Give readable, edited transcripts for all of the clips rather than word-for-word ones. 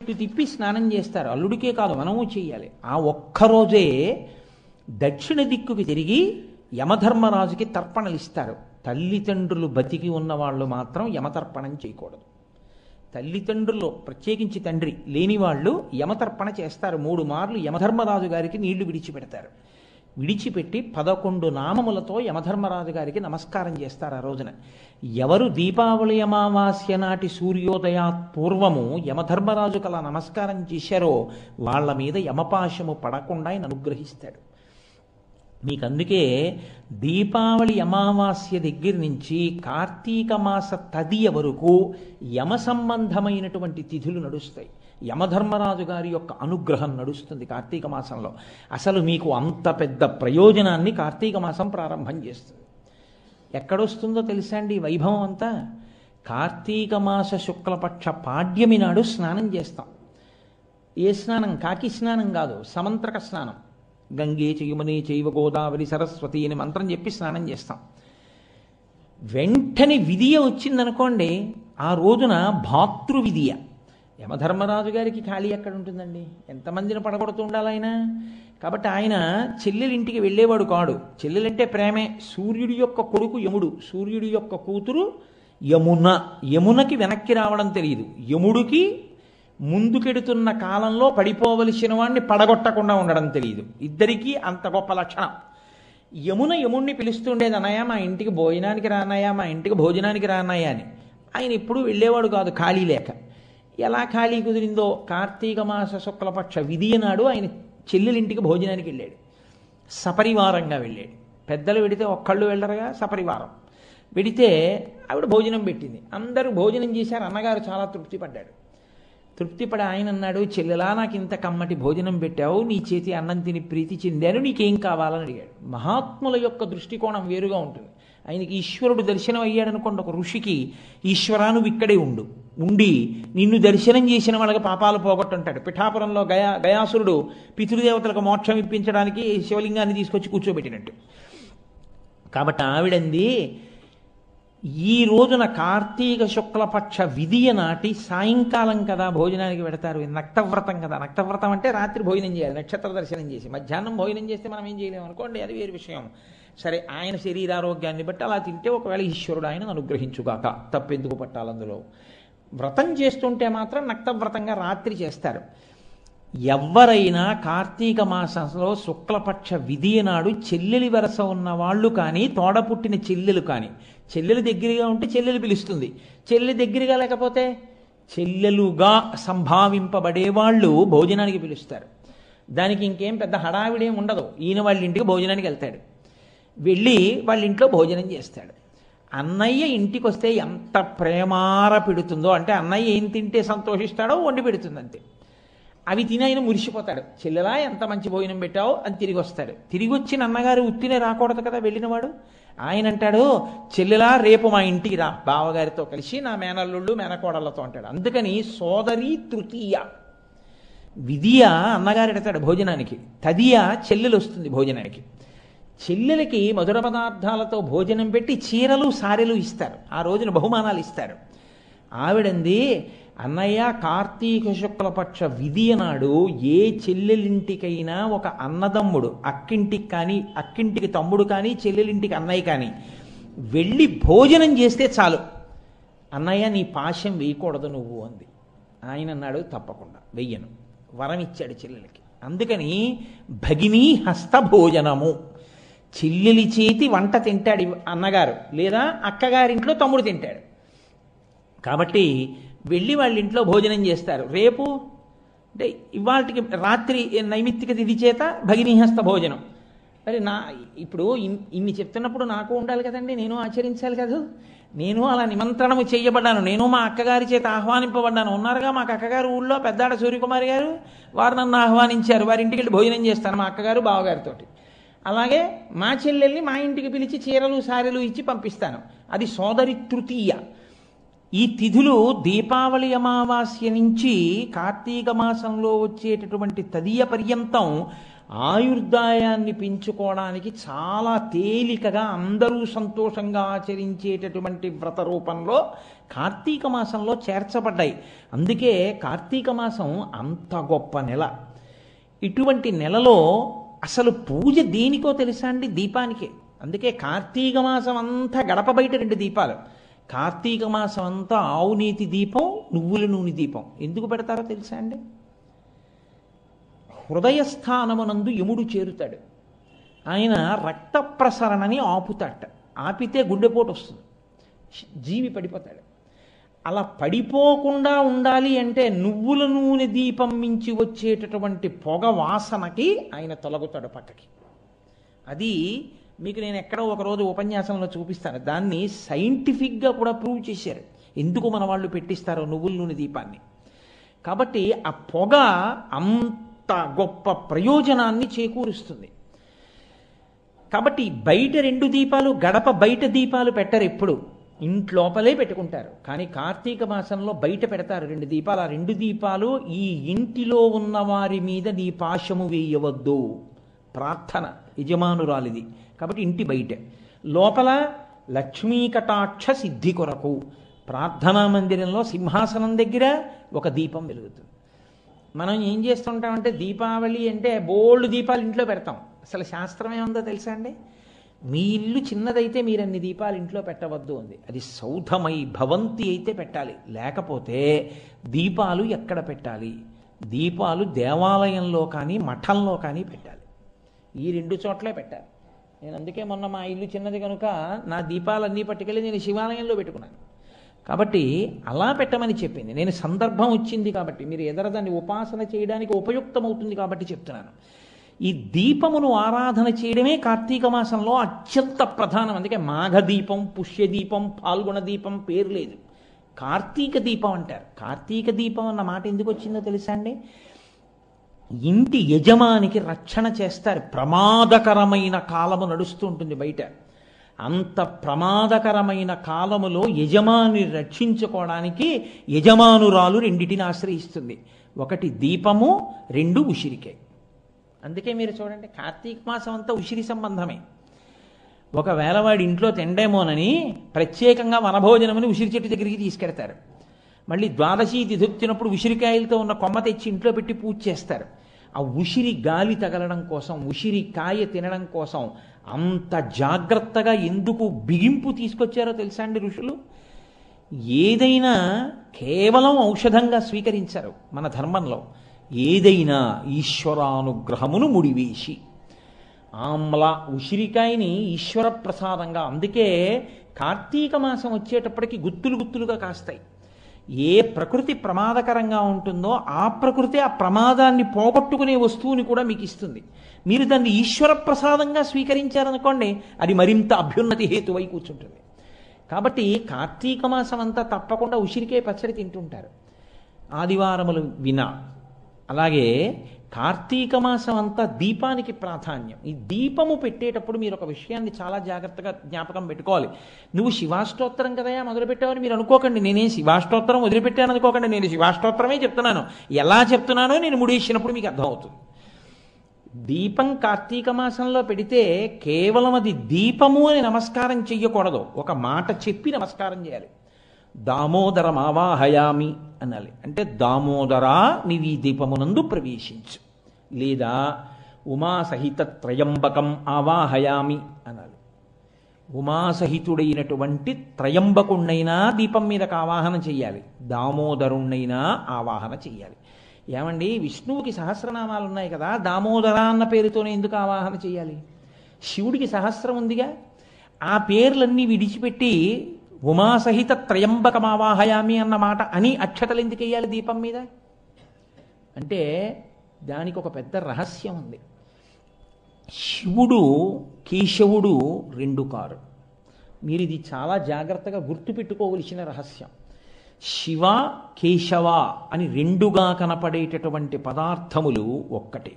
చుట్టూ తిప్పి స్నానం చేస్తారు. అల్లుడికే కాదు, మనము చెయ్యాలి. ఆ ఒక్కరోజే దక్షిణ దిక్కుకి తిరిగి యమధర్మరాజుకి తర్పణలు ఇస్తారు. తల్లిదండ్రులు బతికి ఉన్న వాళ్ళు మాత్రం యమతర్పణం చేయకూడదు. తల్లిదండ్రులు, ప్రత్యేకించి తండ్రి లేని వాళ్ళు యమతర్పణ చేస్తారు. 3 మార్లు యమధర్మరాజు గారికి నీళ్లు విడిచిపెడతారు. విడిచిపెట్టి 11 నామములతో యమధర్మరాజు గారికి నమస్కారం చేస్తారు. ఆ రోజున ఎవరు దీపావళి అమావాస్య నాటి సూర్యోదయాత్ పూర్వము యమధర్మరాజు కల నమస్కారం చేశారో వాళ్ళ మీద యమపాశము పడకుండా ఆయన అనుగ్రహిస్తాడు. మీకు అందుకే దీపావళి అమావాస్య దగ్గర నుంచి కార్తీక మాస తదియ వరకు యమ సంబంధమైనటువంటి తిథులు నడుస్తాయి. యమధర్మరాజు గారి యొక్క అనుగ్రహం నడుస్తుంది కార్తీక మాసంలో. అసలు మీకు అంత పెద్ద ప్రయోజనాన్ని కార్తీక మాసం ప్రారంభం చేస్తుంది. ఎక్కడొస్తుందో తెలుసా అండి ఈ వైభవం అంతా? కార్తీక మాస శుక్లపక్ష పాడ్యమి నాడు స్నానం చేస్తాం. ఏ స్నానం? కాకి స్నానం కాదు, సమంత్రక స్నానం. గంగే చయుమనే చైవ గోదావరి సరస్వతి అని మంత్రం చెప్పి స్నానం చేస్తాం. వెంటనే విధియ వచ్చిందనుకోండి, ఆ రోజున భాతృవిధియ. యమధర్మరాజు గారికి ఖాళీ ఎక్కడ ఉంటుందండి? ఎంతమందిని పడగొడుతూ ఉండాలి ఆయన? కాబట్టి ఆయన చెల్లెలింటికి వెళ్ళేవాడు కాడు. చెల్లెలంటే ప్రేమే. సూర్యుడి యొక్క కొడుకు యముడు, సూర్యుడి యొక్క కూతురు యమున. యమునకి వెనక్కి రావడం తెలియదు, యముడికి ముందుకెడుతున్న కాలంలో పడిపోవలసిన వాడిని పడగొట్టకుండా ఉండడం తెలియదు. ఇద్దరికీ అంత గొప్ప లక్షణం. యమున యముణ్ణి పిలుస్తుండేది, అన్నయ్య మా ఇంటికి భోజనానికి రానయ్యా, మా ఇంటికి భోజనానికి రానయ్యా అని. ఆయన ఎప్పుడూ వెళ్ళేవాడు కాదు, ఖాళీ లేక. ఎలా ఖాళీ కుదిరిందో కార్తీక మాస శుక్లపక్ష విధియ నాడు ఆయన చెల్లెలింటికి భోజనానికి వెళ్ళాడు. సపరివారంగా వెళ్ళాడు. పెద్దలు వెడితే ఒక్కళ్ళు వెళ్ళరుగా, సపరివారం వెడితే ఆవిడ భోజనం పెట్టింది. అందరూ భోజనం చేశారు. అన్నగారు చాలా తృప్తి పడ్డాడు. తృప్తిపడి ఆయన అన్నాడు, చెల్లెలా నాకు ఇంత కమ్మటి భోజనం పెట్టావు, నీ చేతి అన్నం తిని ప్రీతి చెందాను, నీకేం కావాలని అడిగాడు. మహాత్ముల యొక్క దృష్టికోణం వేరుగా ఉంటుంది. ఆయనకి ఈశ్వరుడు దర్శనం అయ్యాడు అనుకోండి. ఒక ఋషికి, ఈశ్వరా నువ్వు ఇక్కడే ఉండి నిన్ను దర్శనం చేసిన వాళ్ళకి పాపాలు పోగొట్టుంటాడు. పిఠాపురంలో గయాసురుడు పితృదేవతలకు మోక్షం ఇప్పించడానికి శివలింగాన్ని తీసుకొచ్చి కూర్చోబెట్టినట్టు. కాబట్టి ఆవిడంది, ఈ రోజున కార్తీక శుక్లపక్ష విధియ నాటి సాయంకాలం కదా భోజనానికి పెడతారు. నక్తవ్రతం కదా. నక్తవ్రతం అంటే రాత్రి భోజనం చేయాలి, నక్షత్ర దర్శనం చేసి. మధ్యాహ్నం భోజనం చేస్తే మనం ఏం చేయలేము అనుకోండి, అది వేరు విషయం. సరే, ఆయన శరీరారోగ్యాన్ని బట్టి అలా తింటే ఒకవేళ ఈశ్వరుడు ఆయన అనుగ్రహించుగాక, తప్పెందుకు పట్టాలందులో. వ్రతం చేస్తుంటే మాత్రం నక్తవ్రతంగా రాత్రి చేస్తారు. ఎవరైనా కార్తీక మాసంలో శుక్లపక్ష విధియ నాడు చెల్లెలి వరస ఉన్న వాళ్ళు కానీ, తోడపుట్టిన చెల్లెలు కానీ, చెల్లెలు దగ్గరగా ఉంటే చెల్లెలు పిలుస్తుంది, చెల్లెలు దగ్గరగా లేకపోతే చెల్లెలుగా సంభావింపబడేవాళ్ళు భోజనానికి పిలుస్తారు. దానికి ఇంకేం పెద్ద హడావిడేం ఉండదు. ఈయన వాళ్ళ ఇంటికి భోజనానికి వెళ్తాడు, వెళ్ళి వాళ్ళ ఇంట్లో భోజనం చేస్తాడు. అన్నయ్య ఇంటికి వస్తే ఎంత ప్రేమార పెడుతుందో, అంటే అన్నయ్య ఏం తింటే సంతోషిస్తాడో వండి పెడుతుంది అంతే. అవి తిని ఆయన మురిసిపోతాడు. చెల్లెలా ఎంత మంచి భోజనం పెట్టావు అని తిరిగి వస్తాడు. తిరిగి వచ్చిన అన్నగారు ఉత్తినే రాకూడదు కదా వెళ్ళినవాడు. ఆయన అంటాడు, చెల్లెలా రేపు మా ఇంటికి రా బావగారితో కలిసి, నా మేనల్లుళ్ళు మేనకోడళ్లతో అంటాడు. అందుకని సోదరి తృతీయ విధియ అన్నగారు ఎడతాడు భోజనానికి, తదియ చెల్లెలు వస్తుంది భోజనానికి. చెల్లెలకి మధుర పదార్థాలతో భోజనం పెట్టి చీరలు సారెలు ఇస్తారు. ఆ రోజున బహుమానాలు ఇస్తారు. ఆవిడంది, అన్నయ్య కార్తీక శుక్లపక్ష విధియ నాడు ఏ చెల్లెలింటికైనా ఒక అన్నదమ్ముడు, అక్కింటికి కానీ, అక్కింటికి తమ్ముడు కానీ, చెల్లెలింటికి అన్నయ్య కానీ వెళ్ళి భోజనం చేస్తే చాలు, అన్నయ్య నీ పాశం వేయకూడదు నువ్వు అంది. ఆయన అన్నాడు, తప్పకుండా వెయ్యను. వరం ఇచ్చాడు చెల్లెలకి. అందుకని భగినీ హస్త భోజనము, చెల్లెలి చేతి వంట తింటాడు అన్నగారు, లేదా అక్కగారింట్లో తమ్ముడు తింటాడు. కాబట్టి వెళ్ళి వాళ్ళ ఇంట్లో భోజనం చేస్తారు. రేపు అంటే ఇవాళకి రాత్రి నైమిత్తిక తిథి చేత భగినీహస్త భోజనం. మరి ఇప్పుడు ఇన్ని చెప్తున్నప్పుడు నాకు ఉండాలి కదండి, నేను ఆచరించాలి కదా. నేను అలా నిమంత్రణము చేయబడ్డాను, నేను మా అక్కగారి చేత ఆహ్వానింపబడ్డాను. ఉన్నారుగా మాకు అక్కగారు ఊళ్ళో పెద్దాడ సూర్యకుమారి గారు, వారు నన్ను ఆహ్వానించారు. వారి ఇంటికి వెళ్ళి భోజనం చేస్తాను మా అక్కగారు బావగారితో. అలాగే మా చెల్లెల్ని మా ఇంటికి పిలిచి చీరలు సారెలు ఇచ్చి పంపిస్తాను. అది సోదరి తృతీయ. ఈ తిథులు దీపావళి అమావాస్య నుంచి కార్తీక మాసంలో వచ్చేటటువంటి తదియ పర్యంతం ఆయుర్దాయాన్ని పెంచుకోవడానికి చాలా తేలికగా అందరూ సంతోషంగా ఆచరించేటటువంటి వ్రత రూపంలో కార్తీక మాసంలో చేర్చబడ్డాయి. అందుకే కార్తీక మాసం అంత గొప్ప నెల. ఇటువంటి నెలలో అసలు పూజ దేనికో తెలుసా అండి? దీపానికే. అందుకే కార్తీక మాసం అంతా గడప బయట 2 దీపాలు. కార్తీక మాసం అంతా ఆవు నీతి దీపం, నువ్వుల నూనె దీపం. ఎందుకు పెడతారో తెలుసా అండి? హృదయస్థానమునందు యముడు చేరుతాడు. ఆయన రక్త ప్రసరణని ఆపుతాట. ఆపితే గుండెపోటు వస్తుంది, జీవి పడిపోతాడు. అలా పడిపోకుండా ఉండాలి అంటే నువ్వుల నూనె దీపం మించి వచ్చేటటువంటి పొగ వాసనకి ఆయన తొలగుతాడు పక్కకి. అది మీకు నేను ఎక్కడో ఒకరోజు ఉపన్యాసంలో చూపిస్తాను. దాన్ని సైంటిఫిక్గా కూడా ప్రూవ్ చేశారు, ఎందుకు మన వాళ్ళు పెట్టిస్తారో నువ్వుల నూనె దీపాన్ని. కాబట్టి ఆ పొగ అంత గొప్ప ప్రయోజనాన్ని చేకూరుస్తుంది. కాబట్టి బయట 2 దీపాలు, గడప బయట దీపాలు పెట్టరు, ఎప్పుడు ఇంట్లోపలే పెట్టుకుంటారు. కానీ కార్తీక మాసంలో బయట పెడతారు 2 దీపాలు. ఆ 2 దీపాలు ఈ ఇంటిలో ఉన్న వారి మీద నీ పాశము వేయవద్దు, ప్రార్థన యజమానురాలిది. కాబట్టి ఇంటి బయట. లోపల లక్ష్మీ కటాక్ష సిద్ధి కొరకు ప్రార్థనా మందిరంలో సింహాసనం దగ్గర ఒక దీపం వెలుగుతుంది. మనం ఏం చేస్తుంటామంటే దీపావళి అంటే బోల్డ్ దీపాలు ఇంట్లో పెడతాం. అసలు శాస్త్రం ఏముందో తెలుసా అండి? మీ ఇల్లు చిన్నదైతే మీరు అన్ని దీపాలు ఇంట్లో పెట్టవద్దు ఉంది. అది సౌధమై భవంతి అయితే పెట్టాలి. లేకపోతే దీపాలు ఎక్కడ పెట్టాలి? దీపాలు దేవాలయంలో కానీ మఠంలో కానీ పెట్టాలి. ఈ 2 చోట్లే పెట్టాలి. నేను అందుకే మొన్న మా ఇల్లు చిన్నది కనుక నా దీపాలన్నీ పట్టుకెళ్ళి నేను శివాలయంలో పెట్టుకున్నాను. కాబట్టి అలా పెట్టమని చెప్పింది. నేను సందర్భం వచ్చింది కాబట్టి, మీరు ఎదర దాన్ని ఉపాసన చేయడానికి ఉపయుక్తమవుతుంది కాబట్టి చెప్తున్నాను. ఈ దీపమును ఆరాధన చేయడమే కార్తీక మాసంలో అత్యంత ప్రధానం. అందుకే మాఘదీపం, పుష్యదీపం, పాల్గొన దీపం పేరు లేదు, కార్తీక దీపం అంటారు. కార్తీక దీపం అన్న మాట ఎందుకు వచ్చిందో తెలుసా అండి? ఇంటి యజమానికి రక్షణ చేస్తారు. ప్రమాదకరమైన కాలము నడుస్తూ ఉంటుంది బయట. అంత ప్రమాదకరమైన కాలములో యజమాని రక్షించుకోవడానికి యజమానురాలు 2టిని ఆశ్రయిస్తుంది. 1 దీపము, 2 ఉసిరికాయ. అందుకే మీరు చూడండి, కార్తీక మాసం అంతా ఉసిరి సంబంధమే. ఒకవేళ వాడి ఇంట్లో తిండేమోనని ప్రత్యేకంగా వనభోజనమని ఉసిరి చెట్టు దగ్గరికి తీసుకెడతారు. మళ్ళీ ద్వాదశి తిథి వచ్చినప్పుడు ఉసిరికాయలతో ఉన్న కొమ్మ తెచ్చి ఇంట్లో పెట్టి పూజ చేస్తారు. ఆ ఉసిరి గాలి తగలడం కోసం, ఉసిరి కాయ తినడం కోసం అంత జాగ్రత్తగా ఎందుకు బిగింపు తీసుకొచ్చారో తెలుసా అండి ఋషులు? ఏదైనా కేవలం ఔషధంగా స్వీకరించారు మన ధర్మంలో. ఏదైనా ఈశ్వరానుగ్రహమును ముడివేసి, ఆమ్ల ఉసిరికాయని ఈశ్వర ప్రసాదంగా. అందుకే కార్తీక మాసం వచ్చేటప్పటికి గుత్తులు గుత్తులుగా కాస్తాయి. ఏ ప్రకృతి ప్రమాదకరంగా ఉంటుందో ఆ ప్రకృతి ఆ ప్రమాదాన్ని పోగొట్టుకునే వస్తువుని కూడా మీకు ఇస్తుంది. మీరు దాన్ని ఈశ్వర ప్రసాదంగా స్వీకరించారనుకోండి, అది మరింత అభ్యున్నతి హేతువై కూర్చుంటుంది. కాబట్టి కార్తీక మాసం అంతా తప్పకుండా ఉసిరికాయ పచ్చడి తింటుంటారు ఆదివారములు వినా. అలాగే కార్తీక మాసం అంతా దీపానికి ప్రాధాన్యం. ఈ దీపము పెట్టేటప్పుడు మీరు ఒక విషయాన్ని చాలా జాగ్రత్తగా జ్ఞాపకం పెట్టుకోవాలి. నువ్వు శివాష్టోత్తరం కదయా మొదలుపెట్టావని మీరు అనుకోకండి. నేనేం శివాష్టోత్తరం వదిలిపెట్టాను అనుకోకండి. నేను శివాష్టోత్తరమే చెప్తున్నాను. ఎలా చెప్తున్నానో నేను ముడేసినప్పుడు మీకు అర్థమవుతుంది. దీపం కార్తీక మాసంలో పెడితే కేవలం అది దీపము అని నమస్కారం చెయ్యకూడదు, ఒక మాట చెప్పి నమస్కారం చేయాలి. దామోదరమావాహయామి అనాలి. అంటే దామోదరా నీవు ఈ దీపమునందు ప్రవేశించు, లేదా ఉమాసహిత త్రయంబకం ఆవాహయామి అనాలి. ఉమాసహితుడైనటువంటి త్రయంబకుణ్ణైనా దీపం మీదకు ఆవాహన చెయ్యాలి, దామోదరుణ్ణైనా ఆవాహన చెయ్యాలి. ఏమండి, విష్ణువుకి సహస్రనామాలు ఉన్నాయి కదా, దామోదర అన్న పేరుతోనే ఎందుకు ఆవాహన చెయ్యాలి? శివుడికి సహస్రం ఉందిగా. ఆ పేర్లన్నీ విడిచిపెట్టి ఉమాసహిత త్రయంబకమావాహయామి అన్న మాట అని అక్షతలు ఎందుకు వేయాలి దీపం మీద? అంటే దానికి ఒక పెద్ద రహస్యం ఉంది. శివుడు కేశవుడు 2 కారు. మీరు ఇది చాలా జాగ్రత్తగా గుర్తుపెట్టుకోవలసిన రహస్యం. శివ కేశవ అని 2గా కనపడేటటువంటి పదార్థములు ఒక్కటే.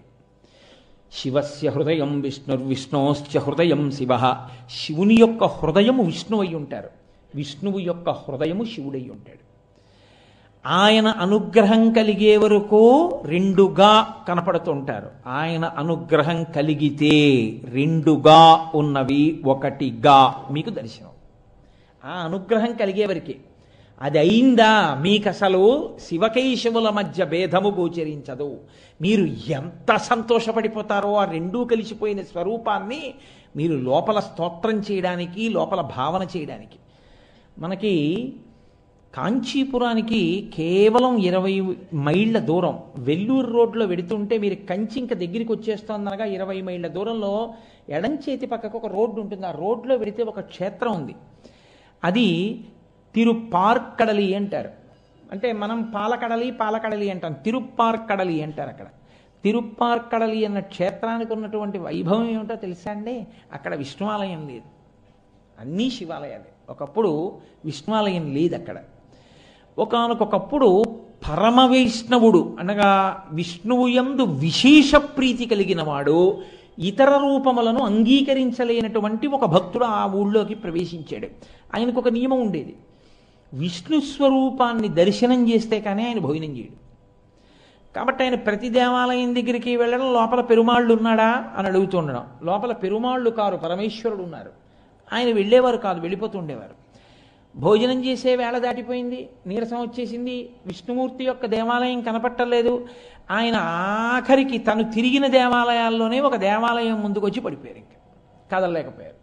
శివస్య హృదయం విష్ణుర్విష్ణోశ్చ హృదయం శివ. శివుని యొక్క హృదయము విష్ణువు అయి ఉంటారు, విష్ణువు యొక్క హృదయము శివుడై ఉంటాడు. ఆయన అనుగ్రహం కలిగే వరకు 2గా కనపడుతుంటారు. ఆయన అనుగ్రహం కలిగితే 2గా ఉన్నవి 1గా మీకు దర్శనం. ఆ అనుగ్రహం కలిగే వరకే. అది అయిందా మీకు అసలు శివకేశవుల మధ్య భేదము గోచరించదు. మీరు ఎంత సంతోషపడిపోతారో ఆ రెండూ కలిసిపోయిన స్వరూపాన్ని మీరు లోపల స్తోత్రం చేయడానికి, లోపల భావన చేయడానికి. మనకి కాంచీపురానికి కేవలం 20 మైళ్ళ దూరం, వెల్లూరు రోడ్లో వెడుతుంటే మీరు కంచి ఇంకా దగ్గరికి వచ్చేస్తోందనగా 20 మైళ్ళ దూరంలో ఎడం చేతి పక్కకు ఒక రోడ్డు ఉంటుంది. ఆ రోడ్లో వెడితే ఒక క్షేత్రం ఉంది. అది తిరుప్పార్కడలి అంటారు. అంటే మనం పాలకడలి అంటాం, తిరుప్పార్కడలి అంటారు. అక్కడ తిరుప్పార్కడలి అన్న క్షేత్రానికి ఉన్నటువంటి వైభవం ఏమిటో తెలుసా అండి? అక్కడ విష్ణువాలయం లేదు, అన్నీ శివాలయాలే. ఒకప్పుడు విష్ణువాలయం లేదు అక్కడ. ఒకానొకప్పుడు పరమ వైష్ణవుడు అనగా విష్ణువు యందు విశేష ప్రీతి కలిగిన వాడు ఇతర రూపములను అంగీకరించలేనటువంటి ఒక భక్తుడు ఆ ఊళ్ళోకి ప్రవేశించాడు. ఆయనకు ఒక నియమం ఉండేది, విష్ణు స్వరూపాన్ని దర్శనం చేస్తే కానీ ఆయన భోజనం చేయడు. కాబట్టి ఆయన ప్రతి దేవాలయం దగ్గరికి వెళ్ళడం, లోపల పెరుమాళ్ళు ఉన్నాడా అని అడుగుతుండడం. లోపల పెరుమాళ్ళు కారు, పరమేశ్వరుడు ఉన్నారు. ఆయన వెళ్ళేవారు కాదు, వెళ్ళిపోతుండేవారు. భోజనం చేసే వేళ దాటిపోయింది, నీరసం వచ్చేసింది, విష్ణుమూర్తి యొక్క దేవాలయం కనపట్టలేదు. ఆయన ఆఖరికి తను తిరిగిన దేవాలయాల్లోనే ఒక దేవాలయం ముందుకు వచ్చి పడిపోయారు, ఇంకా కదలలేకపోయారు.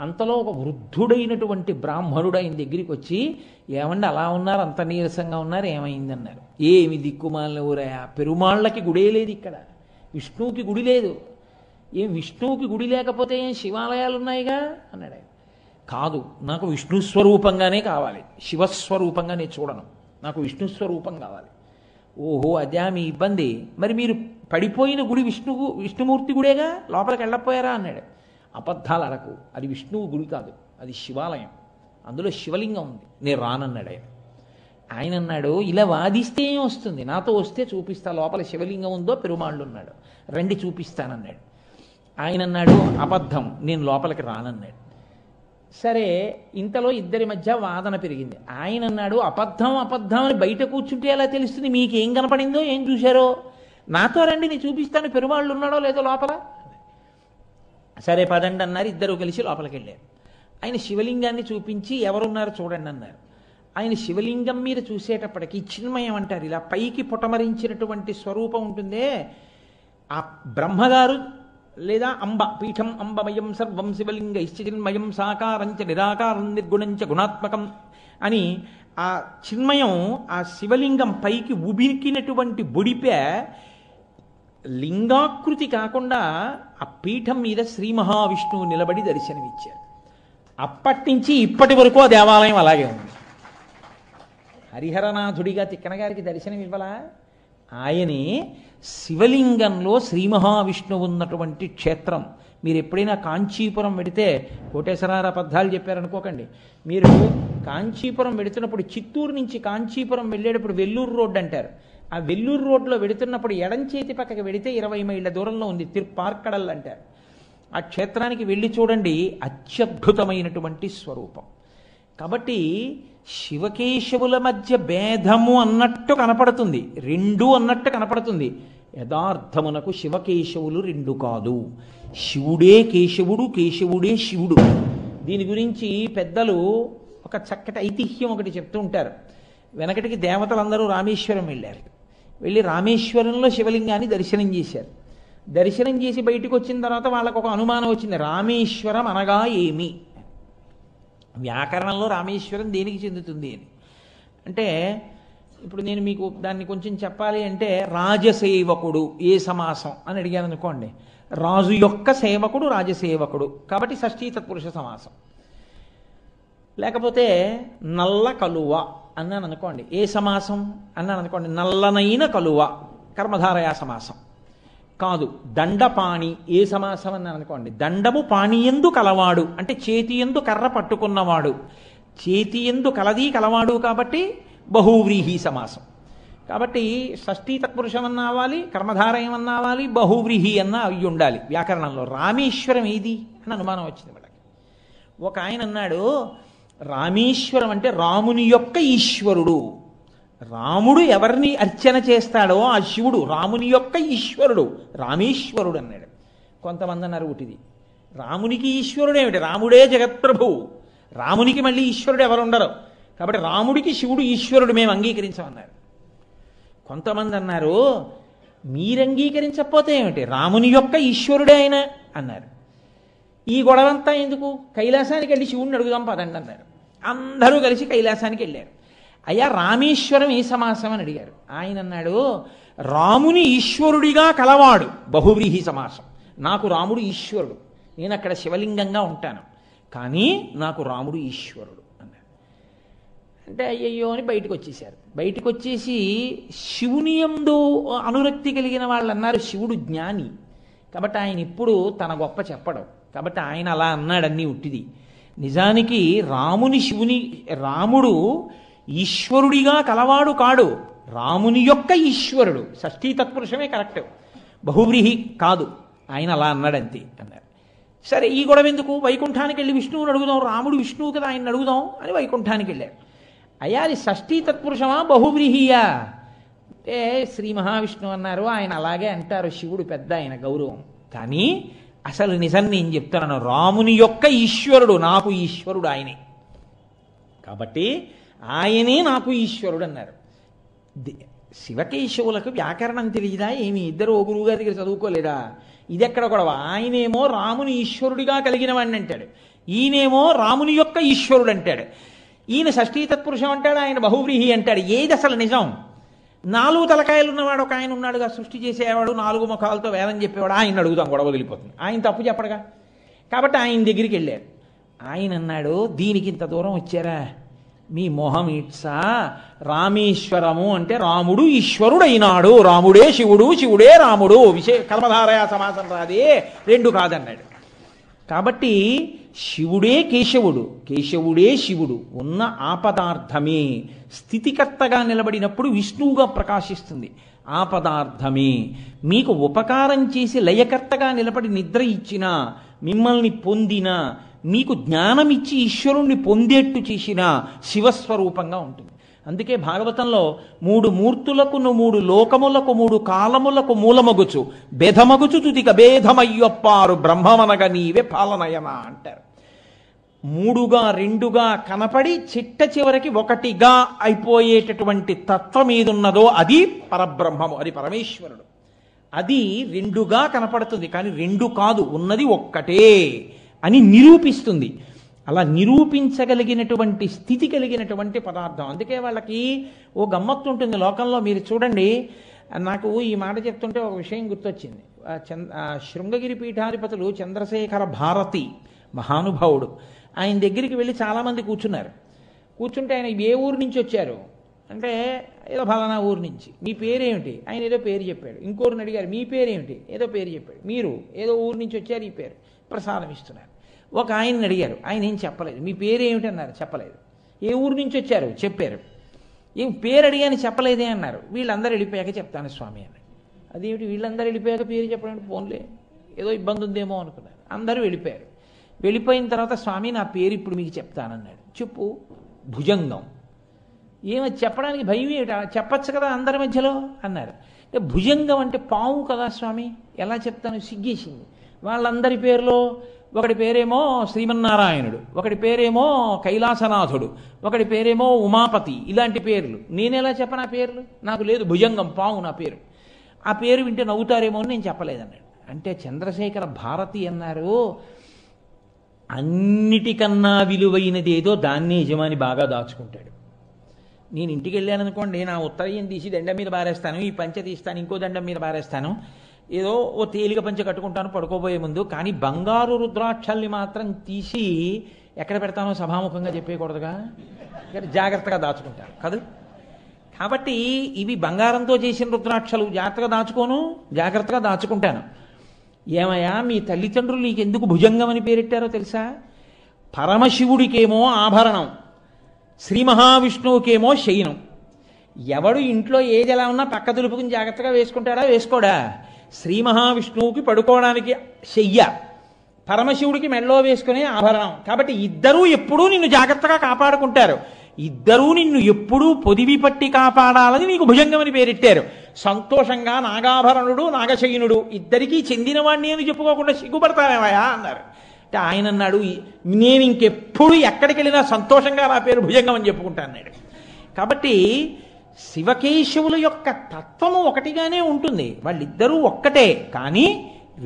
అంతలో ఒక వృద్ధుడైనటువంటి బ్రాహ్మణుడు ఆయన దగ్గరికి వచ్చి, ఏమండి అలా ఉన్నారు, అంత నీరసంగా ఉన్నారు, ఏమైందన్నారు. ఏమి దిక్కుమాలిన ఊరయా, పెరుమాళ్ళకి గుడే లేదు ఇక్కడ, విష్ణువుకి గుడి లేదు. ఏం విష్ణువుకి గుడి లేకపోతే ఏం శివాలయాలు ఉన్నాయిగా అన్నాడు ఆయన. కాదు, నాకు విష్ణు స్వరూపంగానే కావాలి, శివస్వరూపంగా నేను చూడను, నాకు విష్ణు స్వరూపం కావాలి. ఓహో అదే మీ ఇబ్బంది, మరి మీరు పడిపోయిన గుడి విష్ణుమూర్తి గుడేగా, లోపలికి వెళ్ళకపోయారా అన్నాడు. అబద్ధాలు అడకు, అది విష్ణువు గుడి కాదు, అది శివాలయం, అందులో శివలింగం ఉంది, నేను రానన్నాడు ఆయన. ఆయన అన్నాడు, ఇలా వాదిస్తే ఏం వస్తుంది, నాతో వస్తే చూపిస్తా, లోపల శివలింగం ఉందో పెరుమాళ్ళు ఉన్నాడు, రండి చూపిస్తానన్నాడు. ఆయన అన్నాడు, అబద్ధం, నేను లోపలికి రానన్నాడు. సరే, ఇంతలో ఇద్దరి మధ్య వాదన పెరిగింది. ఆయన అన్నాడు, అబద్ధం అని బయట కూర్చుంటే ఎలా తెలుస్తుంది, మీకేం కనపడిందో ఏం చూశారో, నాతో రండి నేను చూపిస్తాను, పెరుమాళ్ళు ఉన్నాడో లేదో లోపల. సరే పదండి అన్నారు. ఇద్దరు కలిసి లోపలికి వెళ్ళారు. ఆయన శివలింగాన్ని చూపించి ఎవరున్నారో చూడండి అన్నారు. ఆయన శివలింగం మీద చూసేటప్పటికి చిన్మయం అంటారు, ఇలా పైకి పుటమరించినటువంటి స్వరూపం ఉంటుందే, ఆ బ్రహ్మగారు లేదా అంబ, పీఠం అంబమయం సర్వం శివలింగ చిన్మయం సాకారంచ నిరాకారం నిర్గుణంచ గుణాత్మకం అని ఆ చిన్మయం, ఆ శివలింగం పైకి ఉబికినటువంటి బొడిపే లింగాకృతి కాకుండా ఆ పీఠం మీద శ్రీ మహావిష్ణువు నిలబడి దర్శనమిచ్చారు. అప్పటి నుంచి ఇప్పటి వరకు ఆ దేవాలయం అలాగే ఉంది. హరిహరనాథుడిగా తిక్కన గారికి దర్శనం ఇవ్వలా? ఆయనే శివలింగంలో శ్రీ మహావిష్ణువు ఉన్నటువంటి క్షేత్రం. మీరు ఎప్పుడైనా కాంచీపురం వెడితే, కోటేశ్వరారు అబద్ధాలు చెప్పారనుకోకండి, మీరు కాంచీపురం వెడుతున్నప్పుడు, చిత్తూరు నుంచి కాంచీపురం వెళ్ళేటప్పుడు వెల్లూరు రోడ్డు అంటారు. ఆ వెల్లూరు రోడ్లో వెడుతున్నప్పుడు ఎడం చేతి పక్కకి వెడితే 20 మైళ్ళ దూరంలో ఉంది, తిరుప్పార్కడల్ అంటారు. ఆ క్షేత్రానికి వెళ్ళి చూడండి, అత్యద్భుతమైనటువంటి స్వరూపం. కాబట్టి శివకేశవుల మధ్య భేదము అన్నట్టు కనపడుతుంది, రెండు అన్నట్టు కనపడుతుంది. యథార్థమునకు శివకేశవులు రెండు కాదు, శివుడే కేశవుడు, కేశవుడే శివుడు. దీని గురించి పెద్దలు ఒక చక్కటి ఐతిహ్యం ఒకటి చెప్తూ ఉంటారు. వెనకటికి దేవతలందరూ రామేశ్వరం వెళ్ళారు. వెళ్ళి రామేశ్వరంలో శివలింగాన్ని దర్శనం చేశారు. దర్శనం చేసి బయటకు వచ్చిన తర్వాత వాళ్ళకు ఒక అనుమానం వచ్చింది, రామేశ్వరం అనగా ఏమి? వ్యాకరణంలో రామేశ్వరం దేనికి చెందుతుంది అని. అంటే ఇప్పుడు నేను మీకు దాన్ని కొంచెం చెప్పాలి అంటే, రాజసేవకుడు ఏ సమాసం అని అడిగాను అనుకోండి, రాజు యొక్క సేవకుడు రాజసేవకుడు, కాబట్టి షష్ఠీ తత్పురుష సమాసం. లేకపోతే నల్ల కలువ అన్నాను అనుకోండి, ఏ సమాసం అన్నాను అనుకోండి, నల్లనైన కలువ, కర్మధారయా సమాసం. కాదు, దండపాణి ఏ సమాసం అన్నాను అనుకోండి, దండము పాణియందు కలవాడు, అంటే చేతియందు కర్ర పట్టుకున్నవాడు, చేతియందు కలది కలవాడు, కాబట్టి బహువ్రీహి సమాసం. కాబట్టి షష్ఠీ తత్పురుషం అన్న అవ్వాలి, కర్మధారయం అన్న అవ్వాలి, బహువ్రీహి అన్న అవి ఉండాలి వ్యాకరణంలో. రామేశ్వరం ఏది అని అనుమానం వచ్చింది వాళ్ళకి. ఒక ఆయన అన్నాడు, రామేశ్వరం అంటే రాముని యొక్క ఈశ్వరుడు. రాముడు ఎవరిని అర్చన చేస్తాడో ఆ శివుడు రాముని యొక్క ఈశ్వరుడు, రామేశ్వరుడు అన్నాడు. కొంతమంది అన్నారు, ఒకటిది రామునికి ఈశ్వరుడు ఏమిటి, రాముడే జగత్ప్రభువు, రామునికి మళ్ళీ ఈశ్వరుడు ఎవరు ఉండరు, కాబట్టి రాముడికి శివుడు ఈశ్వరుడు మేము అంగీకరించమన్నారు. కొంతమంది అన్నారు మీరు అంగీకరించకపోతే ఏమిటి, రాముని యొక్క ఈశ్వరుడే ఆయన అన్నారు. ఈ గొడవంతా ఎందుకు, కైలాసానికి వెళ్ళి శివుడిని అడుగుదాం పదండి అన్నారు. అందరూ కలిసి కైలాసానికి వెళ్ళారు. అయ్యా రామేశ్వరం ఏ సమాసం అని అడిగారు. ఆయన అన్నాడు రాముని ఈశ్వరుడిగా కలవాడు బహువ్రీహి సమాసం. నాకు రాముడు ఈశ్వరుడు, నేను అక్కడ శివలింగంగా ఉంటాను, కానీ నాకు రాముడు ఈశ్వరుడు అన్నాడు. అంటే అయ్యయ్యో అని బయటకు వచ్చేసారు. బయటకు వచ్చేసి శివుని యందు అనురక్తి కలిగిన వాళ్ళు అన్నారు శివుడు జ్ఞాని, కాబట్టి ఆయన ఇప్పుడు తన గొప్ప చెప్పడం, కాబట్టి ఆయన అలా అన్నాడన్నీ ఉట్టిది. నిజానికి రాముడు ఈశ్వరుడిగా కలవాడు కాడు, రాముని యొక్క ఈశ్వరుడు. షష్ఠీ తత్పురుషమే కరెక్ట్, బహువ్రీహి కాదు. ఆయన అలా అన్నాడంతే అన్నారు. సరే ఈ గొడవ ఎందుకు, వైకుంఠానికి వెళ్ళి విష్ణువుని అడుగుదాం, రాముడు విష్ణువు కదా ఆయన అడుగుదాం అని వైకుంఠానికి వెళ్ళారు. అయ్యా అది షష్ఠీ తత్పురుషమా బహువ్రీహియా అంటే శ్రీ మహావిష్ణువు అన్నారు. ఆయన అలాగే అంటారు, శివుడు పెద్ద ఆయన గౌరవం, కానీ అసలు నిజం నేను చెప్తున్నాను, రాముని యొక్క ఈశ్వరుడు నాకు ఈశ్వరుడు ఆయనే, కాబట్టి ఆయనే నాకు ఈశ్వరుడు అన్నారు. శివకేశవులకు వ్యాకరణం తెలియదా ఏమి, ఇద్దరు ఓ గురువు గారి దగ్గర చదువుకోలేదా? ఇది ఎక్కడ గొడవ, ఆయనేమో రాముని ఈశ్వరుడిగా కలిగిన వాడిని అంటాడు, ఈయనేమో రాముని యొక్క ఈశ్వరుడు అంటాడు. ఈయన షష్ఠీ తత్పురుషం అంటాడు, ఆయన బహువ్రీహి అంటాడు. ఏది అసలు నిజం? 4 తలకాయలు ఉన్నవాడు ఒక ఆయన ఉన్నాడుగా, సృష్టి చేసేవాడు, 4 ముఖాలతో వేదం చెప్పేవాడు, ఆయన అడుగుదాం గొడవ వదిలిపోతుంది. ఆయన తప్పు చెప్పడుగా, కాబట్టి ఆయన దగ్గరికి వెళ్ళారు. ఆయన అన్నాడు దీనికి ఇంత దూరం వచ్చారా, మీ మొహం ఇట్సా, రామేశ్వరము అంటే రాముడు ఈశ్వరుడు అయినాడు, రాముడే శివుడు, శివుడే రాముడు, కర్మధారయ సమాసం రాదే, 2 కాదన్నాడు. కాబట్టి శివుడే కేశవుడు, కేశవుడే శివుడు, ఉన్న ఆపదార్థమే స్థితికర్తగా నిలబడినప్పుడు విష్ణువుగా ప్రకాశిస్తుంది. ఆపదార్థమే మీకు ఉపకారం చేసి లయకర్తగా నిలబడి నిద్ర ఇచ్చినా, మిమ్మల్ని పొందినా, మీకు జ్ఞానం ఇచ్చి ఈశ్వరుణ్ణి పొందేట్టు చేసిన శివస్వరూపంగా ఉంటుంది. అందుకే భాగవతంలో 3 మూర్తులకు 3 లోకములకు 3 కాలములకు మూలమగుచు భేదమగుచు తుతిక భేదమయ్యొప్పారు బ్రహ్మమనగ నీవే పాలనయమా అంటారు. 3గా 2గా కనపడి చిట్ట చివరికి 1గా అయిపోయేటటువంటి తత్వం ఏదున్నదో అది పరబ్రహ్మము, అది పరమేశ్వరుడు. అది 2గా కనపడుతుంది, కానీ 2 కాదు, ఉన్నది ఒక్కటే అని నిరూపిస్తుంది. అలా నిరూపించగలిగినటువంటి స్థితి కలిగినటువంటి పదార్థం. అందుకే వాళ్ళకి ఓ గమ్మత్తు ఉంటుంది లోకంలో. మీరు చూడండి, నాకు ఈ మాట చెప్తుంటే ఒక విషయం గుర్తొచ్చింది. శృంగగిరి పీఠాధిపతులు చంద్రశేఖర భారతి మహానుభావుడు, ఆయన దగ్గరికి వెళ్ళి చాలామంది కూర్చున్నారు. కూర్చుంటే ఆయన ఏ ఊరు నుంచి వచ్చారు అంటే ఏదో ఫలానా ఊరు నుంచి. మీ పేరేమిటి? ఆయన ఏదో పేరు చెప్పాడు. ఇంకోరిని అడిగారు మీ పేరేమిటి? ఏదో పేరు చెప్పాడు. మీరు ఏదో ఊరు నుంచి వచ్చారు, ఈ పేరు ప్రసాదం ఇస్తున్నారు. ఒక ఆయన్ని అడిగారు, ఆయన ఏం చెప్పలేదు. మీ పేరు ఏమిటి అన్నారు, చెప్పలేదు. ఏ ఊరు నుంచి వచ్చారు, చెప్పారు. ఏం పేరు అడిగాని చెప్పలేదే అన్నారు. వీళ్ళందరూ వెళ్ళిపోయాక చెప్తాను స్వామి అన్నాడు. అదేమిటి వీళ్ళందరూ వెళ్ళిపోయాక పేరు చెప్పడం, ఫోన్లే ఏదో ఇబ్బంది ఉందేమో అనుకున్నారు. అందరూ వెళ్ళిపోయారు. వెళ్ళిపోయిన తర్వాత స్వామి నా పేరు ఇప్పుడు మీకు చెప్తానన్నాడు. చెప్పు. భుజంగం. ఏమది చెప్పడానికి భయం ఏమిటి, చెప్పచ్చు కదా అందరి మధ్యలో అన్నారు. భుజంగం అంటే పాము కదా స్వామి, ఎలా చెప్తాను, సిగ్గేసింది. వాళ్ళందరి పేరులో ఒకటి పేరేమో శ్రీమన్నారాయణుడు, ఒకటి పేరేమో కైలాసనాథుడు, ఒకటి పేరేమో ఉమాపతి, ఇలాంటి పేర్లు. నేనెలా చెప్పనా పేర్లు, నాకు లేదు, భుజంగం పాము నా పేరు. ఆ పేరు వింటే నవ్వుతారేమో అని నేను చెప్పలేదన్నాడు. అంటే చంద్రశేఖర భారతి అన్నారు, అన్నిటికన్నా విలువైనదేదో దాన్నే యజమాని బాగా దాచుకుంటాడు. నేను ఇంటికి వెళ్ళాననుకోండి, నా ఉత్తరయం తీసి దండం మీద బారేస్తాను, ఈ పంచె తీస్తాను, ఇంకో దండం మీద బారేస్తాను, ఏదో ఓ తేలిక పంచె కట్టుకుంటాను పడుకోబోయే ముందు. కానీ బంగారు రుద్రాక్షల్ని మాత్రం తీసి ఎక్కడ పెడతానో సభాముఖంగా చెప్పేయకూడదుగా, జాగ్రత్తగా దాచుకుంటాను కదా. కాబట్టి ఇవి బంగారంతో చేసిన రుద్రాక్షలు, జాగ్రత్తగా దాచుకోను, జాగ్రత్తగా దాచుకుంటాను. ఏమయ్యా మీ తల్లిదండ్రులు నీకెందుకు భుజంగం అని పేరెట్టారో తెలుసా? పరమశివుడికేమో ఆభరణం, శ్రీ మహావిష్ణువుకేమో శయనం. ఎవడు ఇంట్లో ఏది ఎలా ఉన్నా పక్క దులుపుకుని జాగ్రత్తగా వేసుకుంటాడా, వేసుకోడా? శ్రీ మహావిష్ణువుకి పడుకోవడానికి శయ్య, పరమశివుడికి మెడలో వేసుకునే ఆభరణం. కాబట్టి ఇద్దరూ ఎప్పుడూ నిన్ను జాగ్రత్తగా కాపాడుకుంటారు, ఇద్దరూ నిన్ను ఎప్పుడూ పొదివి పట్టి కాపాడాలని నీకు భుజంగమని పేరెట్టారు. సంతోషంగా నాగాభరణుడు నాగశయనుడు ఇద్దరికీ చెందినవాణ్ణి అని చెప్పుకోకుండా సిగ్గుపడతావేమయా అన్నారు. అంటే ఆయన అన్నాడు, నేను ఇంకెప్పుడు ఎక్కడికి వెళ్ళినా సంతోషంగా నా పేరు భుజంగం అని చెప్పుకుంటా అన్నాడు. కాబట్టి శివకేశవుల యొక్క తత్వము ఒకటిగానే ఉంటుంది, వాళ్ళిద్దరూ ఒక్కటే, కానీ